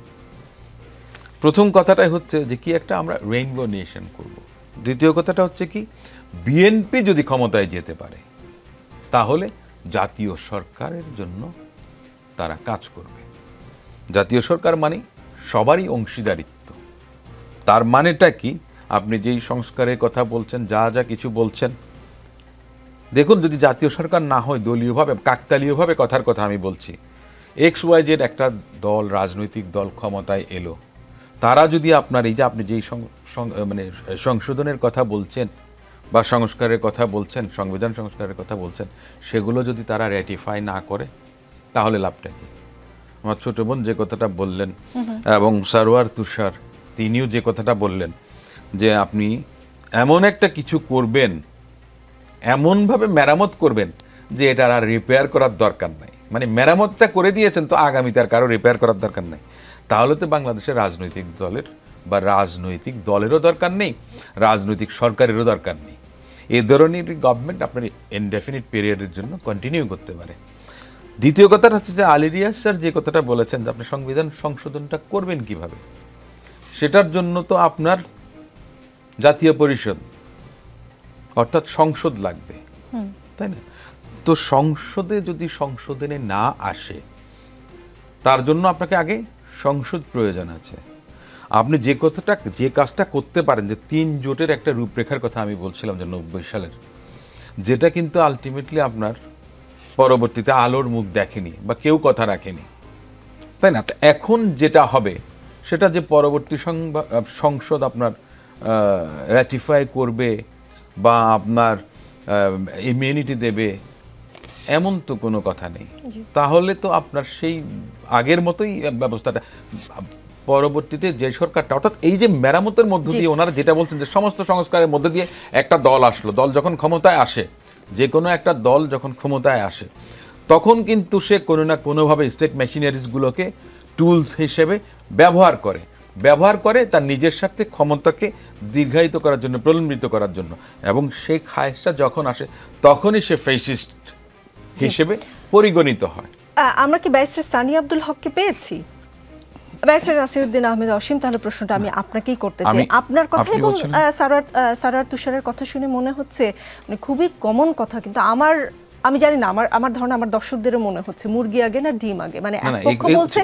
প্রথম কথাটাই হচ্ছে যে কি একটা আমরা রেইনবো নেশন করব। দ্বিতীয় কথাটা হচ্ছে কি বিএনপি যদি ক্ষমতায় যেতে পারে তাহলে জাতীয় সরকারের জন্য তারা কাজ করবে। জাতীয় সরকার মানে সবারই অংশীদারিত্ব। তার মানেটা কি আপনি যেই সংস্কারের কথা বলছেন যা যা কিছু বলছেন, দেখুন যদি জাতীয় সরকার না হয় দলীয়ভাবে কাকতালীয়ভাবে কথার কথা আমি বলছি, XYZ একটা দল রাজনৈতিক দল ক্ষমতায় এলো, তারা যদি আপনার এই যে আপনি যেই মানে সংশোধনের কথা বলছেন বা সংস্কারের কথা বলছেন, সংবিধান সংস্কারের কথা বলছেন, সেগুলো যদি তারা র্যাটিফাই না করে তাহলে লাভটা কি? আমার ছোট বোন যে কথাটা বললেন এবং সারোয়ার তুষার তিনিও যে কথাটা বললেন যে আপনি এমন একটা কিছু করবেন, এমনভাবে মেরামত করবেন যে এটার আর রিপেয়ার করার দরকার নাই, মানে মেরামতটা করে দিয়েছেন তো আগামীতে আর কারো রিপেয়ার করার দরকার নাই, তাহলে তো বাংলাদেশের রাজনৈতিক দলের বা রাজনৈতিক দলেরও দরকার নেই, রাজনৈতিক সরকারেরও দরকার নেই। এই ধরনের গভর্নমেন্ট আপনার ইনডেফিনিট পিরিয়ডের জন্য কন্টিনিউ করতে পারে। দ্বিতীয় কথাটা হচ্ছে যে আলী রিয়াজ স্যার যে কথাটা বলেছেন যে আপনি সংবিধান সংশোধনটা করবেন কিভাবে, সেটার জন্য তো আপনার জাতীয় পরিষদ অর্থাৎ সংসদ লাগবে, তাই না? তো সংসদে যদি সংশোধনে না আসে তার জন্য আপনাকে আগে সংসদ প্রয়োজন আছে। আপনি যে কাজটা করতে পারেন, যে 3 জোটের একটা রূপরেখার কথা আমি বলছিলাম যে 90 সালের, যেটা কিন্তু আলটিমেটলি আপনার পরবর্তীতে আলোর মুখ দেখেনি বা কেউ কথা রাখেনি, তাই না? তো এখন যেটা হবে সেটা যে পরবর্তী সংসদ আপনার র্যাটিফাই করবে বা আপনার ইমিউনিটি দেবে এমন তো কোনো কথা নেই। তাহলে তো আপনার সেই আগের মতোই ব্যবস্থাটা পরবর্তীতে যে সরকারটা, অর্থাৎ এই যে মেরামতের মধ্য দিয়ে ওনারা যেটা বলছেন যে সমস্ত সংস্কারের মধ্য দিয়ে একটা দল আসলো, দল যখন ক্ষমতায় আসে, যে কোনো একটা দল যখন ক্ষমতায় আসে তখন কিন্তু সে কোনো না কোনোভাবে স্টেট মেশিনারিজগুলোকে টুলস হিসেবে ব্যবহার করে তার নিজের স্বার্থে ক্ষমতাকে দীর্ঘায়িত করার জন্য, প্রলম্বিত করার জন্য, এবং সেই খায়েশটা যখন আসে তখনই সে ফ্যাসিস্ট হিসেবে পরিগণিত হয়। আমরা কি ব্যারিস্টার সানি আব্দুল হককে পেয়েছি? ব্যারিস্টার নাসিরউদ্দিন আহমেদ অসীম, তাহলে প্রশ্নটা আমি আপনাকেই করতে চাই। আপনার কথা এবং সারোয়ার তুষারের কথা শুনে মনে হচ্ছে মানে খুবই কমন কথা, কিন্তু আমি জানি না, আমার ধারণা আমার দর্শকদেরও মনে হচ্ছে মুরগি আগে না ডিম আগে, মানে এক পক্ষ বলছে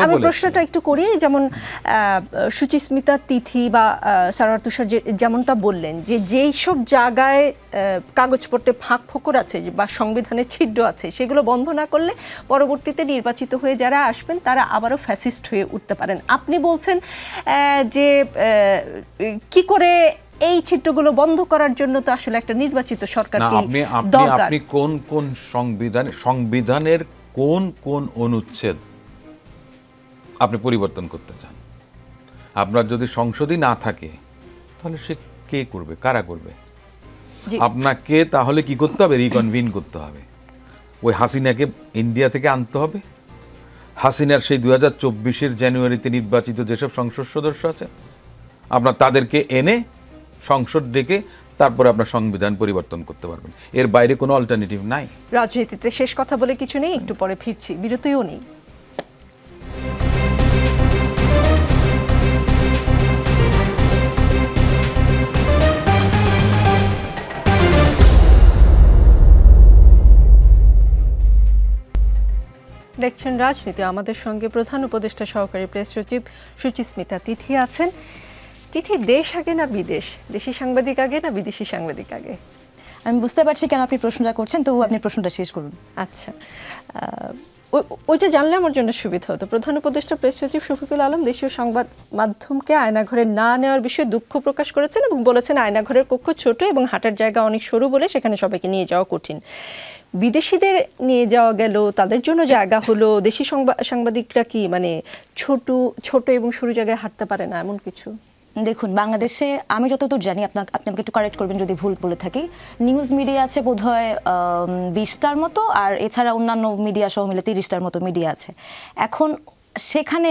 আমি প্রশ্নটা একটু করি, যেমন সুচিস্মিতা তিথি বা সারোয়ার তুষার যেমনটা বললেন যে যেই সব জায়গায় কাগজপত্রে ফাঁক ফোকর আছে বা সংবিধানে ছিদ্র আছে সেগুলো বন্ধ না করলে পরবর্তীতে নির্বাচিত হয়ে যারা আসবেন তারা আবারও ফ্যাসিস্ট হয়ে উঠতে পারেন। আপনি বলছেন যে কি করে এই ছিদ্রগুলো বন্ধ করার জন্য তো আসলে একটা নির্বাচিত সরকারকে দরকার। আপনি কোন সংবিধানের কোন অনুচ্ছেদ আপনি পরিবর্তন করতে চান? আপনার যদি সংসদই না থাকে তাহলে সে কে করবে, কারা করবে? আপনাকে তাহলে কি করতে হবে? রিকনভিন করতে হবে, ওই হাসিনাকে ইন্ডিয়া থেকে আনতে হবে। হাসিনার সেই 2024-এর জানুয়ারিতে নির্বাচিত যেসব সংসদ সদস্য আছে আপনার তাদেরকে এনে সংসদ ডেকে তারপরে আপনার সংবিধান পরিবর্তন করতে পারবেন, এর বাইরে কোনো অল্টারনেটিভ নাই। রাজনীতিতে শেষ কথা বলে কিছু নেই, একটু পরে ফিরছি, বিরতিও নেই। দেখছেন রাজনীতি, আমাদের সঙ্গে প্রধান উপদেষ্টা সহকারী প্রেস সচিব সুচিস্মিতা তিথি আছেন। তিথি, দেশ আগে না বিদেশ, দেশি সাংবাদিক আগে না বিদেশি সাংবাদিক আগে? আমি বুঝতে পারছি কেন আপনি প্রশ্নটা করছেন, তো আপনি প্রশ্নটা শেষ করুন। আচ্ছা, ওইটা জানলে আমার জন্য সুবিধা হতো। প্রধান উপদেষ্টা প্রেস সচিব শফিকুল আলম দেশীয় সংবাদ মাধ্যমকে আয়নাঘরে না নেওয়ার বিষয়ে দুঃখ প্রকাশ করেছেন এবং বলেছেন আয়নাঘরের কক্ষ ছোট এবং হাঁটার জায়গা অনেক সরু বলে সেখানে সবাইকে নিয়ে যাওয়া কঠিন। বিদেশিদের নিয়ে যাওয়া গেল, তাদের জন্য জায়গা হলো, দেশি সাংবাদিকরা কি মানে ছোট এবং সরু জায়গায় হাঁটতে পারে না এমন কিছু? দেখুন, বাংলাদেশে আমি যতদূর জানি, আপনাকে একটু কারেক্ট করবেন যদি ভুল বলে থাকি, নিউজ মিডিয়া আছে বোধহয় 20টার মতো, আর এছাড়া অন্যান্য মিডিয়া সহ মিলে 30টার মতো মিডিয়া আছে। এখন সেখানে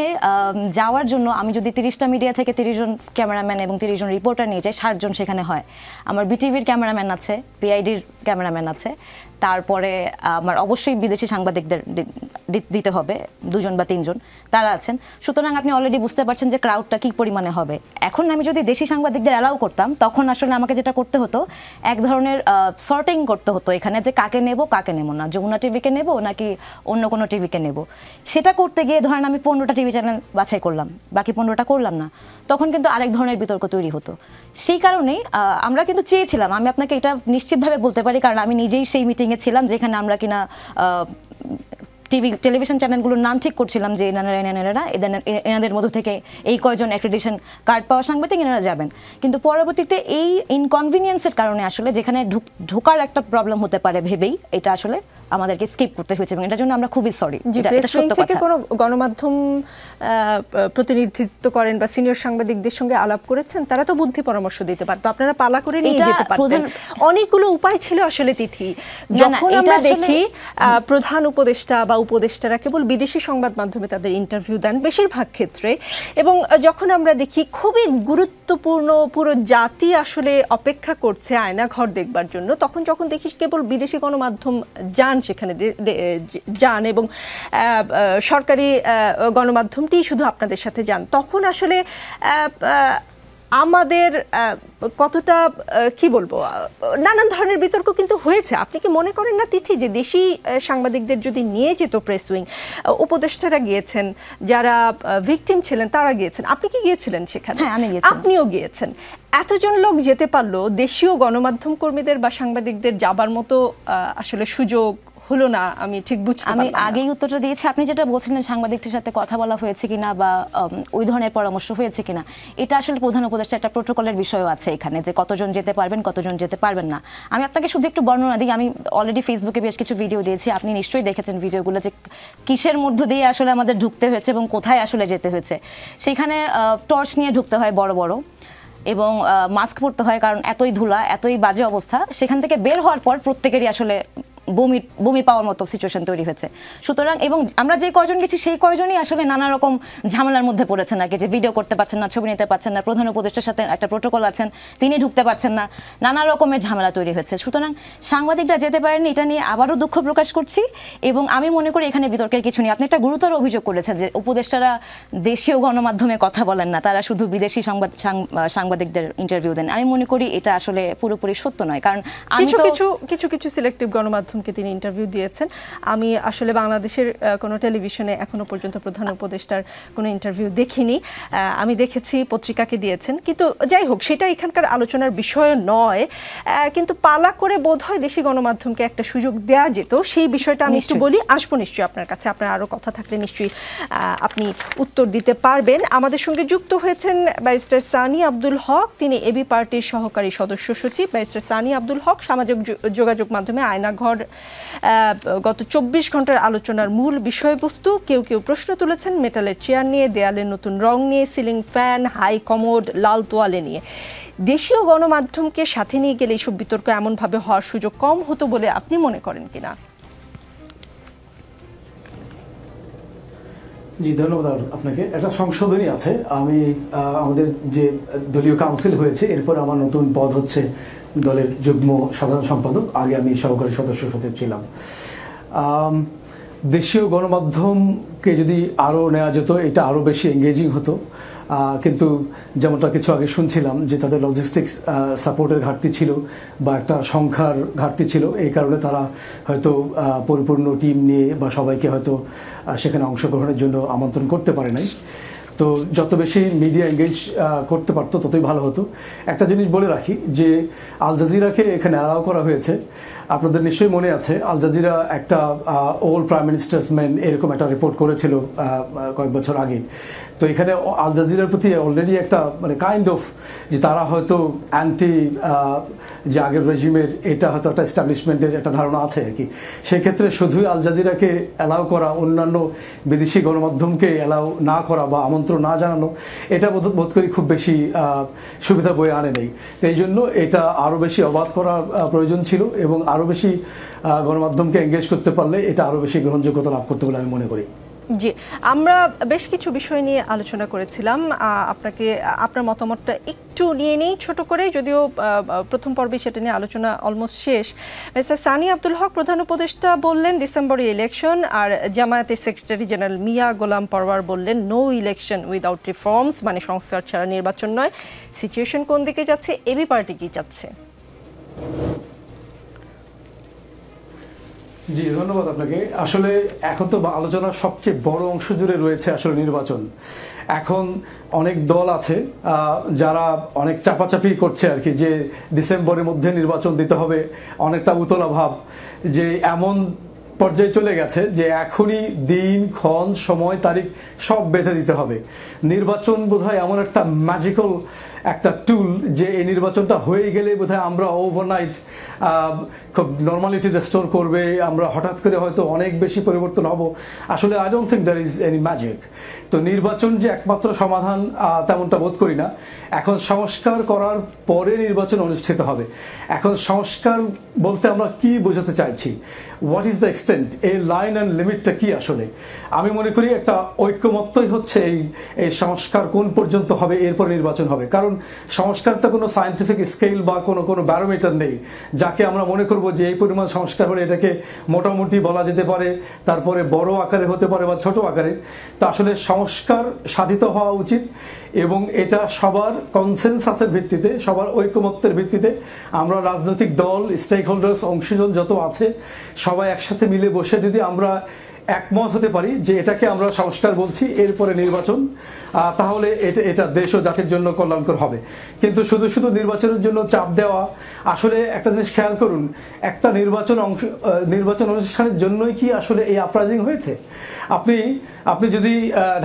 যাওয়ার জন্য আমি যদি 30টা মিডিয়া থেকে 30 জন ক্যামেরাম্যান এবং 30 জন রিপোর্টার নিয়ে যাই, 60 জন সেখানে হয়। আমার বিটিভির ক্যামেরাম্যান আছে, পিআইডির ক্যামেরাম্যান আছে, তারপরে আমার অবশ্যই বিদেশি সাংবাদিকদের দিতে হবে 2 জন বা 3 জন, তারা আছেন। সুতরাং আপনি অলরেডি বুঝতে পারছেন যে ক্রাউডটা কী পরিমাণে হবে। এখন আমি যদি দেশি সাংবাদিকদের অ্যালাউ করতাম, তখন আসলে আমাকে যেটা করতে হতো, এক ধরনের সর্টিং করতে হতো এখানে, যে কাকে নেব কাকে নেব না, যমুনা টিভিকে নেব নাকি অন্য কোনো টিভিকে নেব। সেটা করতে গিয়ে ধরেন আমি 15টা টিভি চ্যানেল বাছাই করলাম, বাকি 15টা করলাম না, তখন কিন্তু আরেক ধরনের বিতর্ক তৈরি হতো। সেই কারণেই আমরা কিন্তু চেয়েছিলাম, আমি আপনাকে এটা নিশ্চিতভাবে বলতে পারি, কারণ আমি নিজেই সেই মিটিংয়ে ছিলাম যেখানে আমরা কিনা টেলিভিশন চ্যানেলগুলোর নাম ঠিক করছিলাম যে এনাদের মধ্য থেকে এই কয়জন অ্যাক্রেডিটেশন কার্ড পাওয়া সাংবাদিক এনারা যাবেন। কিন্তু পরবর্তীতে এই ইনকনভিনিয়েন্সের কারণে আসলে যেখানে ঢোকার একটা প্রবলেম হতে পারে ভেবেই এটা আসলে আমাদেরকে স্কিপ করতে হয়েছে, এবং এটার জন্য আমরা খুবই সরি। থেকে কোনো গণমাধ্যম প্রতিনিধিত্ব করেন বা সিনিয়র সাংবাদিকদের সঙ্গে আলাপ করেছেন, তারা তো বুদ্ধি পরামর্শ দিতে পারতো, আপনারা পালা করে নিয়ে যেতে পারতেন। অনেকগুলো উপায় ছিল আসলে তিথি। যখন আমরা দেখি প্রধান উপদেষ্টা বা উপদেষ্টারা কেবল বিদেশি সংবাদ মাধ্যমে তাদের ইন্টারভিউ দেন বেশিরভাগ ক্ষেত্রে, এবং যখন আমরা দেখি খুবই গুরুত্বপূর্ণ পুরো জাতি আসলে অপেক্ষা করছে আয়নাঘর দেখবার জন্য, তখন যখন দেখি কেবল বিদেশি গণমাধ্যম সেখানে যান এবং সরকারি গণমাধ্যমটি শুধু আপনাদের সাথে যান, তখন আসলে আমাদের কতটা কি বলবো, নানান ধরনের বিতর্ক কিন্তু হয়েছে। আপনি কি মনে করেন না তিথি যে দেশি সাংবাদিকদের যদি নিয়ে যেত প্রেস উইং, উপদেষ্টারা গিয়েছেন, যারা ভিকটিম ছিলেন তারা গিয়েছেন, আপনি কি গিয়েছিলেন সেখানে? হ্যাঁ, আমি গিয়েছি। আপনিও গিয়েছেন। এতজন লোক যেতে পারলো, দেশীয় গণমাধ্যম কর্মীদের বা সাংবাদিকদের যাবার মতো আসলে সুযোগ হলো না, আমি ঠিক বুঝতে পারলাম না। আমি আগেই উত্তরটা দিয়েছি। আপনি যেটা বলছিলেন সাংবাদিকদের সাথে কথা বলা হয়েছে কিনা বা ওই ধরনের পরামর্শ হয়েছে কিনা, এটা আসলে প্রধান উপদেষ্টা একটা প্রোটোকলের বিষয়ও আছে এখানে, যে কতজন যেতে পারবেন কতজন যেতে পারবেন না। আমি আপনাকে শুধু একটু বর্ণনা দিই। আমি অলরেডি ফেসবুকে বেশ কিছু ভিডিও দিয়েছি, আপনি নিশ্চয়ই দেখেছেন ভিডিওগুলো, যে কিসের মধ্য দিয়ে আসলে আমাদের ঢুকতে হয়েছে এবং কোথায় আসলে যেতে হয়েছে। সেখানে টর্চ নিয়ে ঢুকতে হয় বড় বড়, এবং মাস্ক পরতে হয়, কারণ এতই ধুলা এতই বাজে অবস্থা। সেখান থেকে বের হওয়ার পর প্রত্যেকেরই আসলে বমি পাওয়ার মতো সিচুয়েশন তৈরি হয়েছে। সুতরাং এবং আমরা যে কয়জন গেছি সেই কয়জনই আসলে নানা রকম ঝামেলার মধ্যে পড়েছেন আর কি, যে ভিডিও করতে পারছেন না, ছবি নিতে পারছেন না, প্রধান উপদেষ্টার সাথে একটা প্রোটোকল আছেন, তিনি ঢুকতে পারছেন না, নানা রকমের ঝামেলা তৈরি হয়েছে। সুতরাং সাংবাদিকরা যেতে পারেননি, এটা নিয়ে আবারও দুঃখ প্রকাশ করছি, এবং আমি মনে করি এখানে বিতর্কের কিছু নেই। আপনি একটা গুরুতর অভিযোগ করেছেন যে উপদেষ্টারা দেশীয় গণমাধ্যমে কথা বলেন না, তারা শুধু বিদেশি সাংবাদিকদের ইন্টারভিউ দেন। আমি মনে করি এটা আসলে পুরোপুরি সত্য নয়, কারণ কিছু কিছু সিলেক্টিভ গণমাধ্যমকে তিনি ইন্টারভিউ দিয়েছেন। আমি আসলে বাংলাদেশের কোনো টেলিভিশনে এখনো পর্যন্ত প্রধান উপদেষ্টার কোনো ইন্টারভিউ দেখিনি। আমি দেখেছি পত্রিকাকে দিয়েছেন, কিন্তু যাই হোক সেটা এখানকার আলোচনার বিষয় নয়। কিন্তু পালা করে বোধহয় দেশি গণমাধ্যমকে একটা সুযোগ দেওয়া যেত, সেই বিষয়টা আমি একটু বলি। আসবো নিশ্চয়ই আপনার কাছে, আপনার আরও কথা থাকলে নিশ্চয়ই আপনি উত্তর দিতে পারবেন। আমাদের সঙ্গে যুক্ত হয়েছেন ব্যারিস্টার সানি আব্দুল হক, তিনি এবি পার্টির সহকারী সদস্য সচিব। ব্যারিস্টার সানি আব্দুল হক সামাজিক যোগাযোগ মাধ্যমে আয়নাঘর গত 24 ঘন্টার আলোচনার মূল বিষয়বস্তু। কেউ কেউ প্রশ্ন তুলেছেন মেটালের চেয়ার নিয়ে, দেয়ালের নতুন রং নিয়ে, সিলিং ফ্যান, হাই কমোড, লাল তোয়ালে নিয়ে। দেশীয় গণমাধ্যমকে সাথে নিয়ে গেলে এইসব বিতর্ক এমনভাবে হওয়ার সুযোগ কম হতো বলে আপনি মনে করেন কিনা? জি, ধন্যবাদ আপনাকে। একটা সংশোধনী আছে, আমি আমাদের যে দলীয় কাউন্সিল হয়েছে এরপর আমার নতুন পদ হচ্ছে দলের যুগ্ম সাধারণ সম্পাদক, আগে আমি সহকারী সদস্য সচিব ছিলাম। দেশীয় গণমাধ্যমকে যদি আরও নেওয়া যেত এটা আরও বেশি এঙ্গেজিং হতো, কিন্তু যেমনটা কিছু আগে শুনছিলাম যে তাদের লজিস্টিক্স সাপোর্টের ঘাটতি ছিল বা একটা সংখ্যার ঘাটতি ছিল, এই কারণে তারা হয়তো পরিপূর্ণ টিম নিয়ে বা সবাইকে হয়তো সেখানে অংশগ্রহণের জন্য আমন্ত্রণ করতে পারে নাই। তো যত বেশি মিডিয়া এঙ্গেজ করতে পারতো ততই ভালো হতো। একটা জিনিস বলে রাখি যে আল জাজিরাকে এখানে অ্যালাউ করা হয়েছে আপনাদের নিশ্চয়ই মনে আছে আল জাজিরা একটা অল প্রাইম মিনিস্টার্স ম্যান এরকম একটা রিপোর্ট করেছিল কয়েক বছর আগে। তো এখানে আল জাজিরার প্রতি অলরেডি একটা মানে কাইন্ড অফ যে তারা হয়তো অ্যান্টি যে আগের রেজিমের এটা হয়তো একটা এস্টাবলিশমেন্টের একটা ধারণা আছে আর কি। সেক্ষেত্রে শুধুই আল জাজিরাকে অ্যালাউ করা, অন্যান্য বিদেশি গণমাধ্যমকে অ্যালাউ না করা বা আমন্ত্রণ না জানানো, এটা বোধ করি খুব বেশি সুবিধা বয়ে আনে নেই। তো এই জন্য এটা আরও বেশি অবাধ করার প্রয়োজন ছিল এবং আরও বেশি গণমাধ্যমকে এঙ্গেজ করতে পারলে এটা আরও বেশি গ্রহণযোগ্যতা লাভ করতে বলে আমি মনে করি। জি, আমরা বেশ কিছু বিষয় নিয়ে আলোচনা করেছিলাম। আপনাকে আপনার মতামতটা একটু নিয়ে নেই ছোট করে, যদিও প্রথম পর্বে সেটা নিয়ে আলোচনা অলমোস্ট শেষ। মিস্টার সানি আব্দুল হক প্রধান উপদেষ্টা বললেন ডিসেম্বরে ইলেকশন, আর জামায়াতের সেক্রেটারি জেনারেল মিয়া গোলাম পরওয়ার বললেন নো ইলেকশন উইদাউট রিফর্মস, মানে সংস্কার ছাড়া নির্বাচন নয়। সিচুয়েশন কোন দিকে যাচ্ছে? এবি পার্টি কি চাচ্ছে? জি, ধন্যবাদ আপনাকে। আসলে এখন তো আলোচনার সবচেয়ে বড় অংশ জুড়ে রয়েছে আসলে নির্বাচন। এখন অনেক দল আছে যারা অনেক চাপাচাপি করছে আর কি, যে ডিসেম্বরের মধ্যে নির্বাচন দিতে হবে। অনেকটা উতলা ভাব যে এমন পর্যায়ে চলে গেছে যে এখনই দিন, ক্ষণ, সময়, তারিখ সব বেঁধে দিতে হবে। নির্বাচন বোধহয় এমন একটা ম্যাজিক্যাল একটা টুল যে এই নির্বাচনটা হয়ে গেলে বোধহয় আমরা ওভারনাইট খুব নর্মালিটি রেস্টোর করবে, আমরা হঠাৎ করে হয়তো অনেক বেশি পরিবর্তন হব। আসলে I don't think there is any magic. তো নির্বাচন যে একমাত্র সমাধান তেমনটা বোধ করি না। এখন সংস্কার করার পরে নির্বাচন অনুষ্ঠিত হবে। এখন সংস্কার বলতে আমরা কি বোঝাতে চাইছি, হোয়াট ইজ দ্য এক্সটেন্ট, এর লাইন অ্যান্ড লিমিটটা কি? আসলে আমি মনে করি একটা ঐক্যমত্যই হচ্ছে এই সংস্কার কোন পর্যন্ত হবে, এরপর নির্বাচন হবে। কারণ সংস্কার তো কোনো সায়েন্টিফিক স্কেল বা কোনো ব্যারোমিটার নেই যাকে আমরা মনে করব যে এই পরিমাণ সংস্কার হলে এটাকে মোটামুটি বলা যেতে পারে, তারপরে বড় আকারে হতে পারে বা ছোট আকারে। তা আসলে সংস্কার সাধিত হওয়া উচিত এবং এটা সবার কনসেনসাসের ভিত্তিতে, সবার ঐকমত্যের ভিত্তিতে আমরা রাজনৈতিক দল, স্টেক হোল্ডার্স, অংশীজন যত আছে সবাই একসাথে মিলে বসে যদি আমরা একমত হতে পারি যে এটাকে আমরা সংস্কার বলছি, এরপরে নির্বাচন, তাহলে এটা দেশ ও জাতির জন্য কল্যাণকর হবে। কিন্তু শুধু নির্বাচনের জন্য চাপ দেওয়া, আসলে একটা জিনিস খেয়াল করুন, একটা নির্বাচন অনুষ্ঠানের জন্যই কি আসলে এই আপরাইজিং হয়েছে? আপনি যদি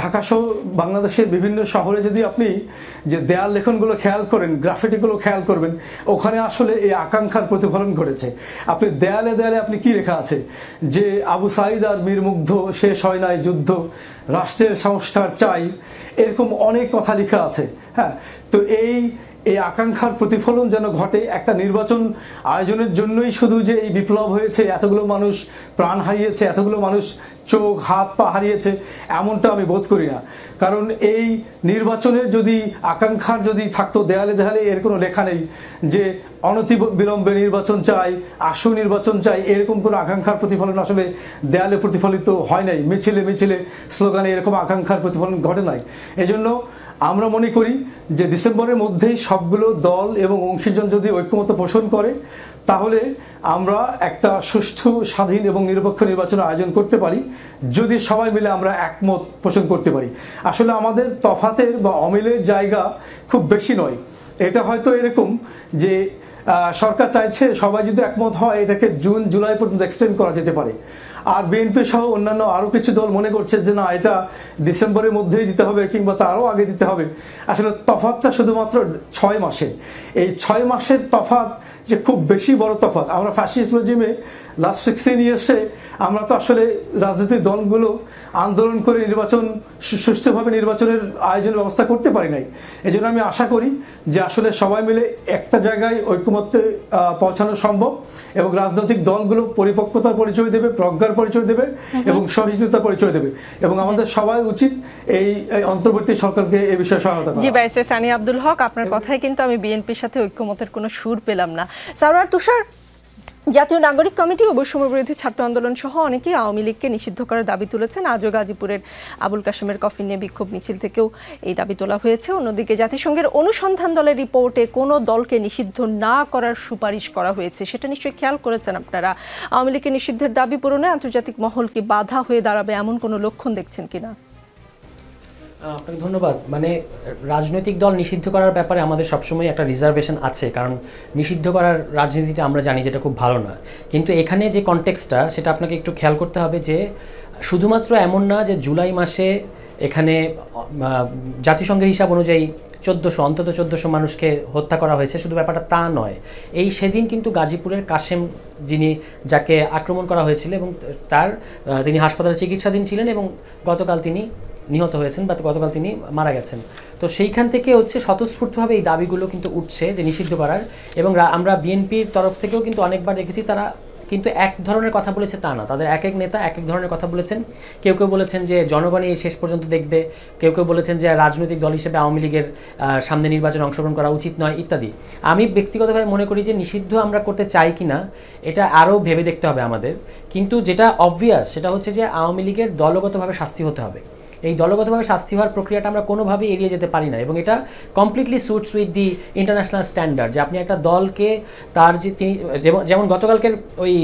ঢাকা সহ বাংলাদেশের বিভিন্ন শহরে যদি আপনি যে দেয়াল লেখনগুলো খেয়াল করেন, গ্রাফিটিগুলো খেয়াল করবেন, ওখানে আসলে এই আকাঙ্ক্ষার প্রতিফলন ঘটেছে। আপনি দেয়ালে দেয়ালে আপনি কি লেখা আছে যে আবু সাঈদ আর মীর মুগ্ধ, শেষ হয় নাই যুদ্ধ, রাষ্ট্রের সংস্কার চাই, এরকম অনেক কথা লেখা আছে। হ্যাঁ, তো এই আকাঙ্ক্ষার প্রতিফলন যেন ঘটে একটা নির্বাচন আয়োজনের জন্যই শুধু যে এই বিপ্লব হয়েছে, এতগুলো মানুষ প্রাণ হারিয়েছে, এতগুলো মানুষ চোখ হাত পা হারিয়েছে, এমনটা আমি বোধ করি না। কারণ এই নির্বাচনের যদি আকাঙ্ক্ষার যদি থাকতো দেয়ালে দেয়ালে, এর কোনো লেখা নেই যে অনতি বিলম্বে নির্বাচন চাই, আশু নির্বাচন চাই, এরকম কোনো আকাঙ্ক্ষার প্রতিফলন আসলে দেয়ালে প্রতিফলিত হয় নাই, মিছিলে স্লোগানে এরকম আকাঙ্ক্ষার প্রতিফলন ঘটে নাই। এজন্য আমরা মনে করি যে ডিসেম্বরের মধ্যেই সবগুলো দল এবং অংশীজন যদি ঐক্যমত্য পোষণ করে, তাহলে আমরা একটা সুষ্ঠু, স্বাধীন এবং নিরপেক্ষ নির্বাচনের আয়োজন করতে পারি যদি সবাই মিলে আমরা একমত পোষণ করতে পারি। আসলে আমাদের তফাতের বা অমিলের জায়গা খুব বেশি নয়। এটা হয়তো এরকম যে সরকার চাইছে সবাই যদি একমত হয় এটাকে জুন জুলাই পর্যন্ত এক্সটেন্ড করা যেতে পারে, আর বিএনপি সহ অন্যান্য আরও কিছু দল মনে করছে যে না, এটা ডিসেম্বরের মধ্যেই দিতে হবে কিংবা তারও আগে দিতে হবে। আসলে তফাতটা শুধুমাত্র 6 মাসে। এই 6 মাসের তফাত যে খুব বেশি বড় তফাত। আমরা ফ্যাসিস্ট রেজিমে লাস্ট 16 ইয়ার্সে আমরা তো আসলে রাজনৈতিক দলগুলো আন্দোলন করে সুষ্ঠুভাবে নির্বাচনের আয়োজনের ব্যবস্থা করতে পারি নাই। এই জন্য আমি আশা করি যে আসলে সবাই মিলে একটা জায়গায় ঐক্যমত্যে পৌঁছানো সম্ভব এবং রাজনৈতিক দলগুলো পরিপক্কতার পরিচয় দেবে, প্রজ্ঞার পরিচয় দেবে এবং সহিষ্ণুতার পরিচয় দেবে এবং আমাদের সবাই উচিত এই অন্তর্বর্তী সরকারকে এই বিষয়ে সহায়তা করা। জি, ব্যারিস্টার সানি আব্দুল হক, আপনার কথায় কিন্তু আমি বিএনপির সাথে ঐক্যমতের কোনো সুর পেলাম না। সারওয়ার তুষার, জাতীয় নাগরিক কমিটি ও বৈষম্য বিরোধী ছাত্র আন্দোলন সহ অনেকেই আওয়ামী লীগকে নিষিদ্ধ করার দাবি তুলেছেন। আজও গাজীপুরের আবুল কাশেমের কফিন নিয়ে বিক্ষোভ মিছিল থেকেও এই দাবি তোলা হয়েছে। অন্যদিকে জাতিসংঘের অনুসন্ধান দলের রিপোর্টে কোনো দলকে নিষিদ্ধ না করার সুপারিশ করা হয়েছে, সেটা নিশ্চয়ই খেয়াল করেছেন আপনারা। আওয়ামী লীগের নিষিদ্ধের দাবি পূরণে আন্তর্জাতিক মহল কি বাধা হয়ে দাঁড়াবে, এমন কোনো লক্ষণ দেখছেন কিনা? আপনাকে ধন্যবাদ। মানে রাজনৈতিক দল নিষিদ্ধ করার ব্যাপারে আমাদের সবসময় একটা রিজার্ভেশন আছে, কারণ নিষিদ্ধ করার রাজনীতিটা আমরা জানি যেটা খুব ভালো না। কিন্তু এখানে যে কনটেক্সটটা সেটা আপনাকে একটু খেয়াল করতে হবে যে শুধুমাত্র এমন না যে জুলাই মাসে এখানে জাতিসংঘের হিসাব অনুযায়ী অন্তত 1400 মানুষকে হত্যা করা হয়েছে, শুধু ব্যাপারটা তা নয়। সেদিন কিন্তু গাজীপুরের কাশেম যাকে আক্রমণ করা হয়েছিল এবং তিনি হাসপাতালে চিকিৎসাধীন ছিলেন এবং গতকাল তিনি নিহত হয়েছেন বা গতকাল তিনি মারা গেছেন। তো সেইখান থেকে স্বতঃস্ফূর্তভাবে এই দাবিগুলো কিন্তু উঠছে যে নিষিদ্ধ করার, এবং আমরা বিএনপির তরফ থেকেও কিন্তু অনেকবার দেখেছি তারা কিন্তু এক ধরনের কথা বলেছে তা না, তাদের এক এক নেতা এক এক ধরনের কথা বলেছেন। কেউ কেউ বলেছেন যে জনগণই শেষ পর্যন্ত দেখবে, কেউ কেউ বলেছেন যে রাজনৈতিক দল হিসেবে আওয়ামী লীগের সামনে নির্বাচনে অংশগ্রহণ করা উচিত নয় ইত্যাদি। আমি ব্যক্তিগতভাবে মনে করি যে নিষিদ্ধ আমরা করতে চাই কি না এটা আরও ভেবে দেখতে হবে আমাদের। কিন্তু যেটা অবভিয়াস সেটা হচ্ছে যে আওয়ামী লীগের দলগতভাবে শাস্তি হতে হবে। এই দলগতভাবে শাস্তি হওয়ার প্রক্রিয়াটা আমরা কোনোভাবেই এড়িয়ে যেতে পারি না, এবং এটা completely suits with the international standard. যে আপনি একটা দলকে তার যে তিনি যেমন গতকালকের ওই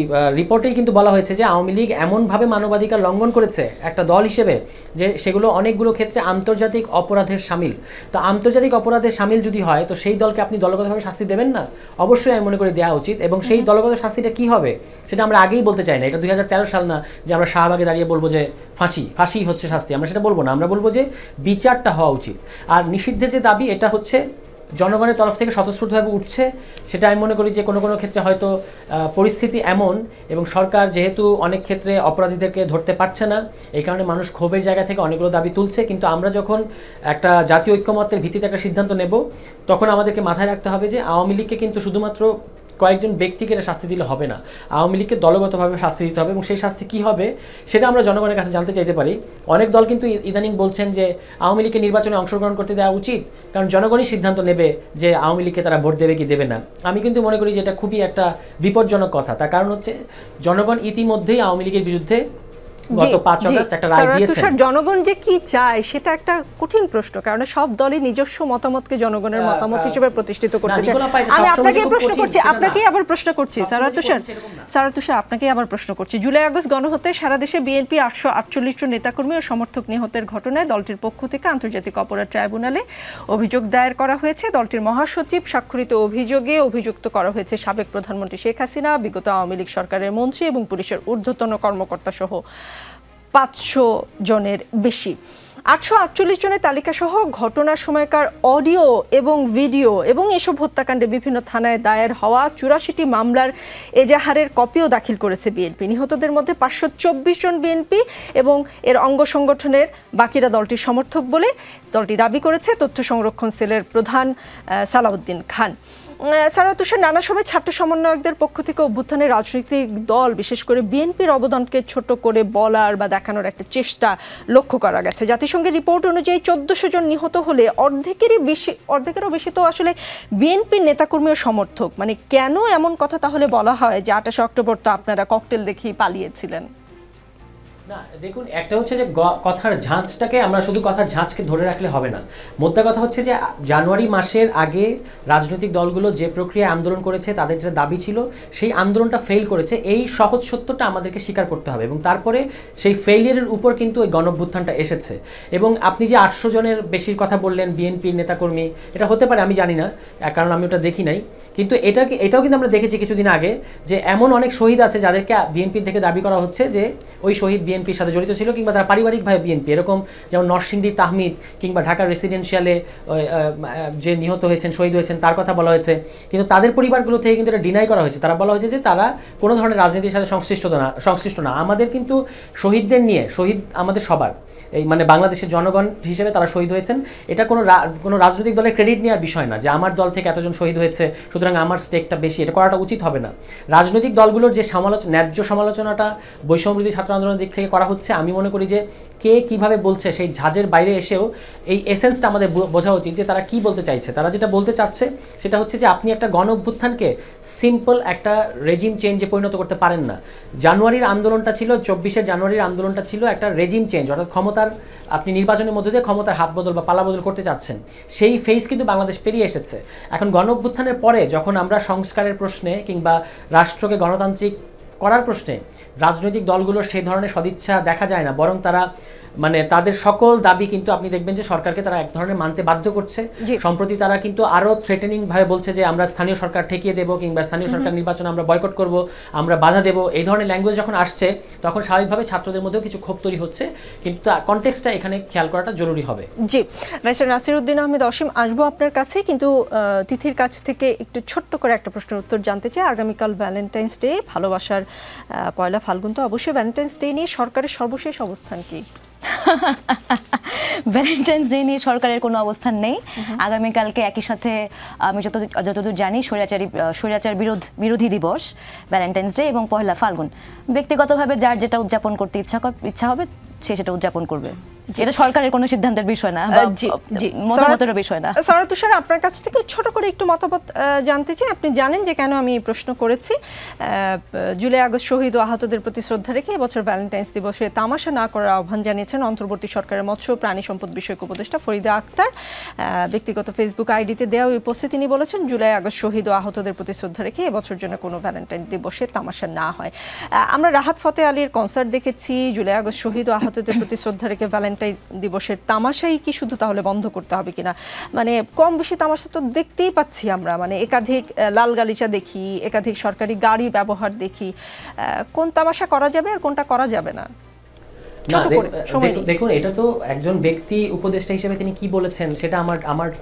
রিপোর্টেই কিন্তু বলা হয়েছে যে আওয়ামী লীগ এমনভাবে মানবাধিকার লঙ্ঘন করেছে একটা দল হিসেবে যে সেগুলো অনেকগুলো ক্ষেত্রে আন্তর্জাতিক অপরাধের শামিল। তো আন্তর্জাতিক অপরাধের শামিল যদি হয় তো সেই দলকে আপনি দলগতভাবে শাস্তি দেবেন না? অবশ্যই আমি মনে করি দেওয়া উচিত, এবং সেই দলগত শাস্তিটা কী হবে সেটা আমরা আগেই বলতে চাই না। এটা 2013 সাল না যে আমরা শাহবাগে দাঁড়িয়ে বলবো যে ফাঁসি হচ্ছে শাস্তি, আমরা সেটা বলবো না। আমরা বলবো যে বিচারটা হওয়া উচিত। আর নিষিদ্ধের যে দাবি এটা হচ্ছে জনগণের তরফ থেকে স্বতঃস্ফূর্তভাবে উঠছে, সেটা আমি মনে করি যে কোনো কোনো ক্ষেত্রে হয়তো পরিস্থিতি এমন এবং সরকার যেহেতু অনেক ক্ষেত্রে অপরাধীদেরকে ধরতে পারছে না, এই কারণে মানুষ ক্ষোভের জায়গা থেকে অনেকগুলো দাবি তুলছে। কিন্তু আমরা যখন একটা জাতীয় ঐক্যমত্যের ভিত্তিতে একটা সিদ্ধান্ত নেব তখন আমাদেরকে মাথায় রাখতে হবে যে আওয়ামী লীগকে কিন্তু শুধুমাত্র কয়েকজন ব্যক্তিকে এটা শাস্তি দিলে হবে না, আওয়ামী লীগকে দলগতভাবে শাস্তি দিতে হবে, এবং সেই শাস্তি কী হবে সেটা আমরা জনগণের কাছে জানতে চাইতে পারি। অনেক দল কিন্তু ইদানিং বলছেন যে আওয়ামী লীগকে নির্বাচনে অংশগ্রহণ করতে দেওয়া উচিত, কারণ জনগণই সিদ্ধান্ত নেবে যে আওয়ামী লীগকে তারা ভোট দেবে কি দেবে না। আমি কিন্তু মনে করি যে এটা খুবই একটা বিপজ্জনক কথা। তার কারণ হচ্ছে জনগণ ইতিমধ্যেই আওয়ামী লীগের বিরুদ্ধে গত 5 আগস্ট একটা রায় দিয়েছে। জনগণ যে কি চায় সেটা একটা কঠিন প্রশ্ন, কারণ সব দলই নিজস্ব মতামতকে জনগণের মতামত হিসেবে প্রতিষ্ঠিত করতে চায়। আমি আপনাকে প্রশ্ন করছি, আপনাকেই আবার প্রশ্ন করছি সারা তুষার, আপনাকেই আবার প্রশ্ন করছি। জুলাই আগস্ট গণহত্যায় সারা দেশে বিএনপি 848 জন নেতাকর্মী ও সমর্থক নিহতের ঘটনায় দলটির পক্ষ থেকে আন্তর্জাতিক অপরাধ ট্রাইব্যুনালে অভিযোগ দায়ের করা হয়েছে। দলটির মহাসচিব স্বাক্ষরিত অভিযোগে অভিযুক্ত করা হয়েছে সাবেক প্রধানমন্ত্রী শেখ হাসিনা, বিগত আওয়ামী লীগ সরকারের মন্ত্রী এবং পুলিশের ঊর্ধ্বতন কর্মকর্তা সহ 500 জনের বেশি। 848 জনের তালিকা সহ ঘটনার সময়কার অডিও এবং ভিডিও এবং এসব হত্যাকাণ্ডে বিভিন্ন থানায় দায়ের হওয়া 84টি মামলার এজাহারের কপিও দাখিল করেছে বিএনপি। নিহতদের মধ্যে 524 জন বিএনপি এবং এর অঙ্গ সংগঠনের, বাকিরা দলটির সমর্থক বলে দলটি দাবি করেছে তথ্য সংরক্ষণ সেলের প্রধান সালাউদ্দিন খান। সারাত হোসেন, নানা সময় ছাত্র সমন্বয়কদের পক্ষ থেকে অভ্যুত্থানের রাজনৈতিক দল বিশেষ করে বিএনপির অবদানকে ছোট করে বলার বা দেখানোর একটা চেষ্টা লক্ষ্য করা গেছে। জাতিসংঘের রিপোর্ট অনুযায়ী 1400 জন নিহত হলে অর্ধেকেরও বেশি তো আসলে বিএনপির নেতাকর্মী ও সমর্থক। মানে কেন এমন কথা তাহলে বলা হয় যে 28 অক্টোবর তো আপনারা ককটেল দেখিয়ে পালিয়েছিলেন? না দেখুন, একটা হচ্ছে যে কথার ঝাঁচটাকে আমরা শুধু কথার ঝাঁচকে ধরে রাখলে হবে না। মোদ্দা কথা হচ্ছে যে জানুয়ারি মাসের আগে রাজনৈতিক দলগুলো যে প্রক্রিয়ায় আন্দোলন করেছে, তাদের যে দাবি ছিল সেই আন্দোলনটা ফেল করেছে, এই সহজ সত্যটা আমাদেরকে স্বীকার করতে হবে। এবং তারপরে সেই ফেইলিয়ারের উপর কিন্তু ওই গণঅভ্যুত্থানটা এসেছে। এবং আপনি যে 800 জনের বেশির কথা বললেন বিএনপির নেতাকর্মী, এটা হতে পারে, আমি জানি না, কারণ আমি ওটা দেখি নাই। কিন্তু এটাও কিন্তু আমরা দেখেছি কিছুদিন আগে যে এমন অনেক শহীদ আছে যাদেরকে বিএনপি থেকে দাবি করা হচ্ছে যে ওই শহীদ বিএনপির সাথে জড়িত ছিল কিংবা তারা পারিবারিকভাবে বিএনপি, এরকম যেমন নরসিংদীর তাহমিদ কিংবা ঢাকার রেসিডেন্সিয়ালে যে নিহত হয়েছেন, শহীদ হয়েছেন, তার কথা বলা হয়েছে। কিন্তু তাদের পরিবারগুলো থেকে কিন্তু এটা ডিনাই করা হয়েছে। তারা বলা হয়েছে যে তারা কোনো ধরনের রাজনীতির সাথে সংশ্লিষ্ট না। আমাদের কিন্তু শহীদদের নিয়ে, শহীদ আমাদের সবার, এই মানে বাংলাদেশের জনগণ হিসেবে তারা শহীদ হয়েছেন। এটা কোনো রাজনৈতিক দলের ক্রেডিট নেওয়ার বিষয় না যে আমার দল থেকে এতজন শহীদ হয়েছে সুতরাং আমার স্টেকটা বেশি, এটা করাটা উচিত হবে না। রাজনৈতিক দলগুলোর যে ন্যায্য সমালোচনাটা বৈষম্যবিরোধী ছাত্র আন্দোলনের দিক থেকে করা হচ্ছে, আমি মনে করি যে কে কিভাবে বলছে সেই ঝাঁজের বাইরে এসেও এই এসেন্সটা আমাদের বোঝা উচিত যে তারা কি বলতে চাইছে। তারা যেটা বলতে চাচ্ছে সেটা হচ্ছে যে আপনি একটা গণ অভ্যুত্থানকে সিম্পল একটা রেজিম চেঞ্জে পরিণত করতে পারেন না। জানুয়ারির আন্দোলনটা ছিল, 24শে জানুয়ারির আন্দোলনটা ছিল একটা রেজিম চেঞ্জ, অর্থাৎ ক্ষমতার আপনি নির্বাচনের মধ্যে দিয়ে ক্ষমতার হাত বদল বা পালা বদল করতে চাচ্ছেন। সেই ফেজ কিন্তু বাংলাদেশ পেরিয়ে এসেছে। এখন গণ অভ্যুত্থানের পরে যখন আমরা সংস্কারের প্রশ্নে কিংবা রাষ্ট্রকে গণতান্ত্রিক করার প্রশ্নে রাজনৈতিক দলগুলোর সেই ধরনের সদিচ্ছা দেখা যায় না, বরং তারা মানে তাদের সকল দাবি কিন্তু আপনি দেখবেন যে সরকারকে তারা এক ধরনের মানতে বাধ্য করছে। সম্প্রতি তারা কিন্তু আরো থ্রেটেনিং ভাবে বলছে যে আমরা স্থানীয় সরকার ঠেকিয়ে দেব, কিংবা স্থানীয় সরকার নির্বাচন আমরা বয়কট করব, আমরা বাধা দেব, এই ধরনের ল্যাঙ্গুয়েজ যখন আসছে তখন স্বাভাবিকভাবে ছাত্রদের মধ্যেও কিছু ক্ষোভ তৈরি হচ্ছে, কিন্তু কনটেক্সটটা এখানে খেয়াল করাটা জরুরি হবে। জি, ব্যারিস্টার নাসিরউদ্দিন আহমেদ অসীম, আসবো আপনার কাছে, কিন্তু তিথির কাছ থেকে একটু ছোট্ট করে একটা প্রশ্নের উত্তর জানতে চাই। আগামীকাল ভ্যালেন্টাইন্স ডে, ভালোবাসার পয়লা ফাল্গুন, তো অবশ্যই ভ্যালেন্টাইন্স ডে নিয়ে সরকারের সর্বশেষ অবস্থান কি? ভ্যালেন্টাইন্স ডে নিয়ে সরকারের কোনো অবস্থান নেই। আগামীকালকে একই সাথে আমি যতদূর জানি স্বৈরাচার বিরোধী দিবস, ভ্যালেন্টাইন্স ডে এবং পহেলা ফাল্গুন। ব্যক্তিগতভাবে যার যেটা উদযাপন করতে ইচ্ছা হবে সে সেটা উদযাপন করবে। এটা সরকারের কোনো সিদ্ধান্তের বিষয় না, মতামতের বিষয় না। সরা তুষার, আপনার কাছ থেকে ছোট করে একটু মতামত জানতে চাই। আপনি জানেন যে কেন আমি এই প্রশ্ন করেছি। জুলাই আগস্ট শহীদ ও আহতদের প্রতি শ্রদ্ধা রেখে এবছর ভ্যালেন্টাইন্স দিবসে তামাশা না করার আহ্বান জানিয়েছেন অন্তর্বর্তী সরকারের মৎস্য প্রাণী সম্পদ বিষয়ক উপদেষ্টা ফরিদা আক্তার। ব্যক্তিগত ফেসবুক আইডিতে দেওয়া ওই পোস্টে তিনি বলেছেন, জুলাই আগস্ট শহীদ ও আহতদের প্রতি শ্রদ্ধা রেখে এবছর যেন কোনো ভ্যালেন্টাইন দিবসে তামাশা না হয়। আমরা রাহাত ফতে আলীর কনসার্ট দেখেছি, জুলাই আগস্ট শহীদ ও আহতদের প্রতি শ্রদ্ধা রেখে ভ্যালেন্টাইন দিবসের তামাশাই কি শুধু তাহলে বন্ধ করতে হবে কিনা? মানে কম বেশি তামাশা তো দেখতেই পাচ্ছি আমরা, মানে একাধিক লাল গালিচা দেখি, একাধিক সরকারি গাড়ি ব্যবহার দেখি। কোন তামাশা করা যাবে আর কোনটা করা যাবে না? দেখুন, এটা তো একজন ব্যক্তি উপদেষ্টা হিসেবে তিনি কি বলেছেন সেটা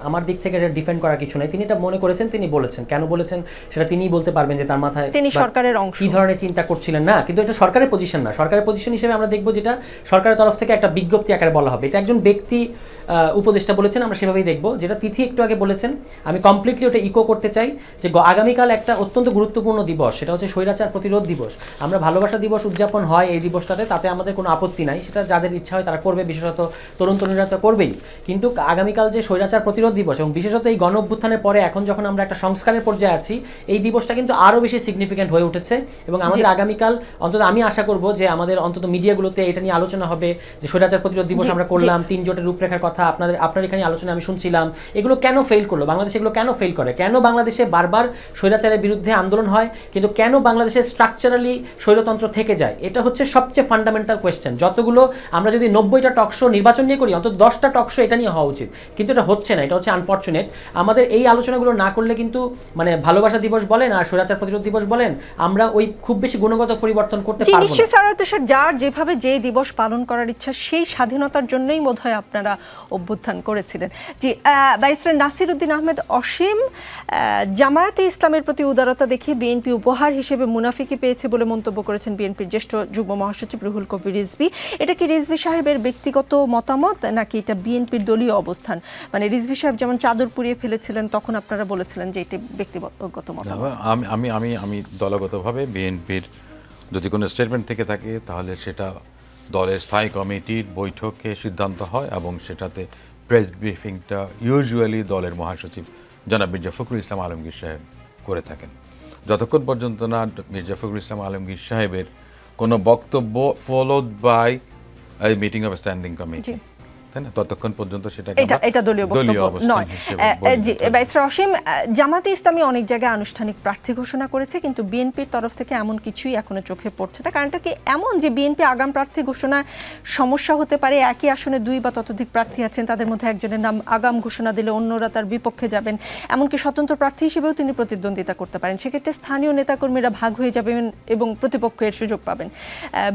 আমার দিক থেকে এটা ডিফেন্ড করার কিছু নাই। তিনি এটা মনে করেছেন, তিনি বলেছেন, কেন বলেছেন সেটা তিনিই বলতে পারবেন, যে তার মাথায় তিনি সরকারের অংশ কি ধরনের চিন্তা করছিলেন। না, কিন্তু এটা সরকারের পজিশন না। সরকারের পজিশন হিসেবে আমরা দেখব যেটা সরকারের তরফ থেকে একটা বিজ্ঞপ্তি আকারে বলা হবে। এটা একজন ব্যক্তি উপদেষ্টা বলেছেন, আমরা সেভাবেই দেখব। যেটা তিথি একটু আগে বলেছেন, আমি কমপ্লিটলি ওটা ইকো করতে চাই, যে আগামীকাল একটা অত্যন্ত গুরুত্বপূর্ণ দিবস, সেটা হচ্ছে স্বৈরাচার প্রতিরোধ দিবস। আমরা ভালোবাসা দিবস উদযাপন হয় এই দিবসটাতে, তাতে আমাদের কোনো আপত্তি নাই, সেটা যাদের ইচ্ছা হয় তারা করবে, বিশেষত তরুণ তরুণীরা তো করবেই। কিন্তু আগামীকাল যে স্বৈরাচার প্রতিরোধ দিবস, এবং বিশেষত এই গণ অভ্যুত্থানের পরে এখন যখন আমরা একটা সংস্কারের পর্যায়ে আছি, এই দিবসটা কিন্তু আরও বেশি সিগনিফিক্যান্ট হয়ে উঠেছে। এবং আমাদের আগামীকাল অন্তত আমি আশা করব যে আমাদের অন্তত মিডিয়াগুলোতে এটা নিয়ে আলোচনা হবে, যে স্বৈরাচার প্রতিরোধ দিবস আমরা করলাম, 3 জোটের রূপরেখার কথা আপনার এখানে আলোচনা আমি শুনছিলাম, এগুলো কেন ফেল করলো বাংলাদেশ, এগুলো কেন ফেল করে, কেন বাংলাদেশে বারবার স্বৈরাচারের বিরুদ্ধে আন্দোলন হয় কিন্তু কেন বাংলাদেশে স্ট্রাকচারালি স্বৈরতন্ত্র থেকে যায়? এটা হচ্ছে সবচেয়ে ফান্ডামেন্টাল কোয়েশ্চেন। যতগুলো আমরা যদি 90টা টকশো নির্বাচন নিয়ে করি, অন্তত 10টা টকশো এটা নিয়ে হওয়া উচিত, কিন্তু এটা হচ্ছে না। এটা হচ্ছে আনফর্চুনেট। আমাদের এই আলোচনাগুলো না করলে কিন্তু মানে ভালোবাসা দিবস বলেন আর স্বৈরাচার প্রতিরোধ দিবস বলেন, আমরা ওই খুব বেশি গুণগত পরিবর্তন করতে পারবো না। নিশ্চয়ই স্যার, যার যেভাবে যে দিবস পালন করার ইচ্ছা, সেই স্বাধীনতার জন্যই বোধহয় আপনারা অভ্যুত্থান করেছিলেন। জি, ব্যারিস্টার নাসিরউদ্দিন আহমেদ অসীম, জামায়াতে ইসলামের প্রতি উদারতা দেখিয়ে বিএনপি উপহার হিসেবে মুনাফিকি পেয়েছে বলে মন্তব্য করেছেন বিএনপির জ্যেষ্ঠ যুগ্ম মহাসচিব রুহুল কবির রিজভী। এটা কি রিজভী সাহেবের ব্যক্তিগত মতামত নাকি এটা বিএনপির দলীয় অবস্থান? মানে রিজভী সাহেব যেমন চাদর পুড়িয়ে ফেলেছিলেন, তখন আপনারা বলেছিলেন যে এটি ব্যক্তিগত মতামত। আমি দলগতভাবে বিএনপির যদি কোনো স্টেটমেন্ট থেকে থাকে তাহলে সেটা দলের স্থায়ী কমিটির বৈঠকে সিদ্ধান্ত হয়, এবং সেটাতে প্রেস ব্রিফিংটা ইউজুয়ালি দলের মহাসচিব জনাব মির্জা ফখরুল ইসলাম আলমগীর সাহেব করে থাকেন। যতক্ষণ পর্যন্ত না মির্জা ফখরুল ইসলাম আলমগীর সাহেবের কোনো বক্তব্য followed by meeting of standing committee, তাই না, ততক্ষণ পর্যন্ত এটা দলীয় বক্তব্য নয়। জি, ব্যারিস্টার অসীম, জামাতে ইসলামী অনেক জায়গায় আনুষ্ঠানিক প্রার্থী ঘোষণা করেছে, কিন্তু বিএনপির তরফ থেকে এমন কিছুই এখনো চোখে পড়ছে না। কারণটা কি এমন যে বিএনপি আগাম প্রার্থী ঘোষণায় সমস্যা হতে পারে? একই আসনে 2 বা ততোধিক প্রার্থী আছেন, তাদের মধ্যে একজনের নাম আগাম ঘোষণা দিলে অন্যরা তার বিপক্ষে যাবেন, এমনকি স্বতন্ত্র প্রার্থী হিসেবেও তিনি প্রতিদ্বন্দ্বিতা করতে পারেন। সেক্ষেত্রে স্থানীয় নেতাকর্মীরা ভাগ হয়ে যাবেন এবং প্রতিপক্ষের সুযোগ পাবেন।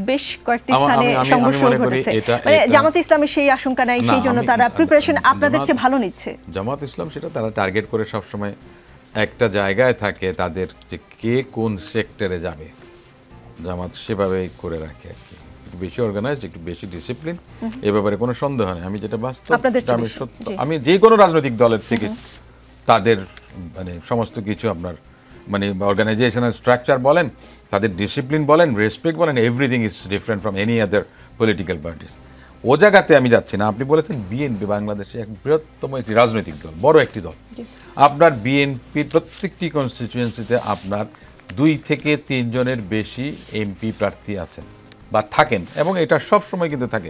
বেশ কয়েকটি স্থানে সংঘর্ষ ঘটেছে। মানে জামাতে ইসলামের সেই আশঙ্কা নাই, সেই জন্য তারা প্রিপারেশন আপনাদের চেয়ে ভালো নিচ্ছে? জামাত ইসলাম সেটা তারা টার্গেট করে সবসময় একটা জায়গায় থাকে, তাদের যে কে কোন সেক্টরে যাবে, জামাত সেভাবেই করে রাখে আর কি। একটু বেশি অর্গানাইজড, একটু বেশি ডিসিপ্লিন, এ ব্যাপারে কোনো সন্দেহ নেই। আমি যেটা বাস্তব, আমি যে কোনো রাজনৈতিক দলের থেকে তাদের মানে সমস্ত কিছু আপনার মানে অর্গানাইজেশনাল স্ট্রাকচার বলেন, তাদের ডিসিপ্লিন বলেন, রেসপেক্ট বলেন, everything is different from any other political parties. ও জায়গাতে আমি যাচ্ছি না। আপনি বলেছেন বিএনপি বাংলাদেশে এক বৃহত্তম একটি রাজনৈতিক দল, বড় একটি দল। আপনার বিএনপির প্রত্যেকটি কনস্টিটিউয়েন্সিতে আপনার 2 থেকে 3 জনের বেশি এমপি প্রার্থী আছেন বা থাকেন, এবং এটা সব সময় কিন্তু থাকে।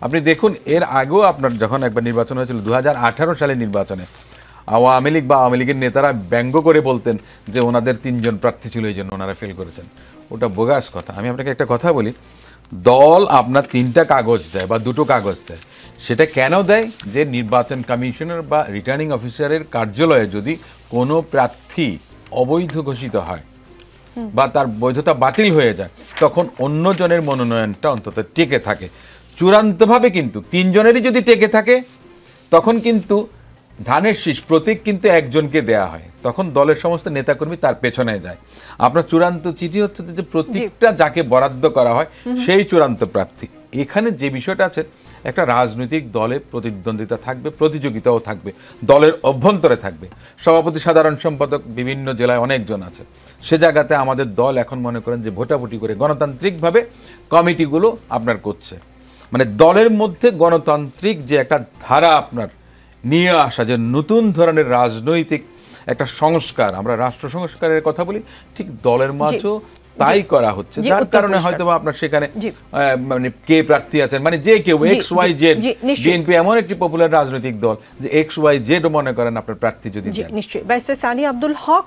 আপনি দেখুন, এর আগেও আপনার যখন একবার নির্বাচন হয়েছিল 2018 সালের নির্বাচনে, আওয়ামী লীগ বা আওয়ামী লীগের নেতারা ব্যঙ্গ করে বলতেন যে ওনাদের 3 জন প্রার্থী ছিল, এই জন্য ওনারা ফেল করেছেন। ওটা বোগাস কথা। আমি আপনাকে একটা কথা বলি, দল আপনার 3টা কাগজ দেয় বা 2টো কাগজ দেয়, সেটা কেন দেয়? যে নির্বাচন কমিশনার বা রিটার্নিং অফিসারের কার্যালয়ে যদি কোনো প্রার্থী অবৈধ ঘোষিত হয় বা তার বৈধতা বাতিল হয়ে যায়, তখন অন্যজনের মনোনয়নটা অন্তত টিকে থাকে। চূড়ান্তভাবে কিন্তু 3 জনেরই যদি টিকে থাকে, তখন কিন্তু ধানের শীষ প্রতীক কিন্তু একজনকে দেয়া হয়, তখন দলের সমস্ত নেতাকর্মী তার পেছনে যায়। আপনার চূড়ান্ত চিঠি হচ্ছে যে প্রতীকটা যাকে বরাদ্দ করা হয় সেই চূড়ান্ত প্রার্থী। এখানে যে বিষয়টা আছে, একটা রাজনৈতিক দলে প্রতিদ্বন্দ্বিতা থাকবে, প্রতিযোগিতাও থাকবে, দলের অভ্যন্তরে থাকবে, সভাপতি সাধারণ সম্পাদক বিভিন্ন জেলায় অনেকজন আছে। সে জায়গাতে আমাদের দল এখন মনে করেন যে ভোটাভুটি করে গণতান্ত্রিকভাবে কমিটিগুলো আপনার করছে, মানে দলের মধ্যে গণতান্ত্রিক যে একটা ধারা আপনার নিয়ে আসা, যে নতুন ধরনের রাজনৈতিক একটা সংস্কার, আমরা রাষ্ট্র সংস্কারের কথা বলি, ঠিক দলের মাঝেও তাই করা হচ্ছে। যার কারণে হয়তো আপনার সেখানে মানে কে প্রার্থী আছেন, মানে যে কেউ XYZ, বিএনপি এমন একটি পপুলার রাজনৈতিক দল যে XYZ মনে করেন আপনার প্রার্থী যদি দেন। নিশ্চয়ই। ব্যারিস্টার সানি আব্দুল হক,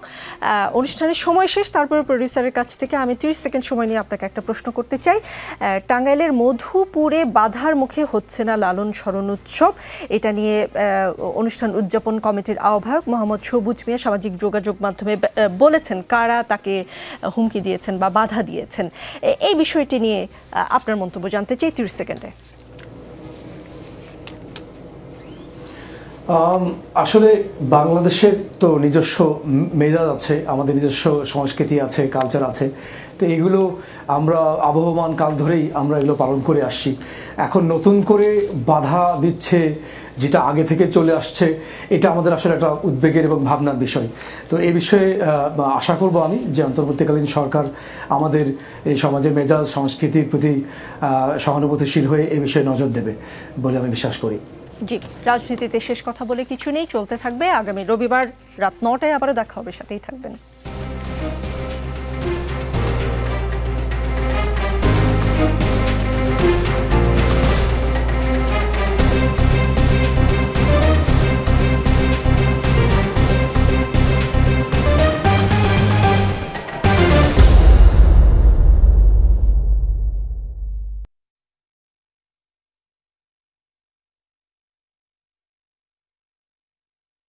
অনুষ্ঠানের সময় শেষ, তারপরে প্রডিউসারের কাছ থেকে আমি 30 সেকেন্ড সময় নিয়ে আপনাকে একটা প্রশ্ন করতে চাই। টাঙ্গাইলের মধুপুরে বাধার মুখে হচ্ছে না লালন স্মরণ উৎসব, এটা নিয়ে অনুষ্ঠান উদযাপন কমিটির আহ্বায়ক মোহাম্মদ সবুজ মিয়া সামাজিক যোগাযোগ মাধ্যমে বলেছেন কারা তাকে হুমকি দিয়েছেন বা বাধা দিয়েছেন। এই বিষয়টি নিয়ে আপনার মন্তব্য জানতে চাই 30 সেকেন্ডে। আসলে বাংলাদেশের তো নিজস্ব মেজাজ আছে, আমাদের নিজস্ব সংস্কৃতি আছে, কালচার আছে, তো এগুলো আমরা আবহমান কাল ধরেই আমরা এগুলো পালন করে আসছি। এখন নতুন করে বাধা দিচ্ছে যেটা আগে থেকে চলে আসছে, এটা আমাদের আসলে একটা উদ্বেগের এবং ভাবনার বিষয়। তো এই বিষয়ে আশা করব আমি যে অন্তর্বর্তীকালীন সরকার আমাদের এই সমাজের মেজাজ সংস্কৃতির প্রতি সহানুভূতিশীল হয়ে এই বিষয়ে নজর দেবে বলে আমি বিশ্বাস করি। জি, রাজনীতিতে শেষ কথা বলে কিছু নেই, চলতে থাকবে। আগামী রবিবার রাত 9টায় আবারও দেখা হবে, সাথেই থাকবেন।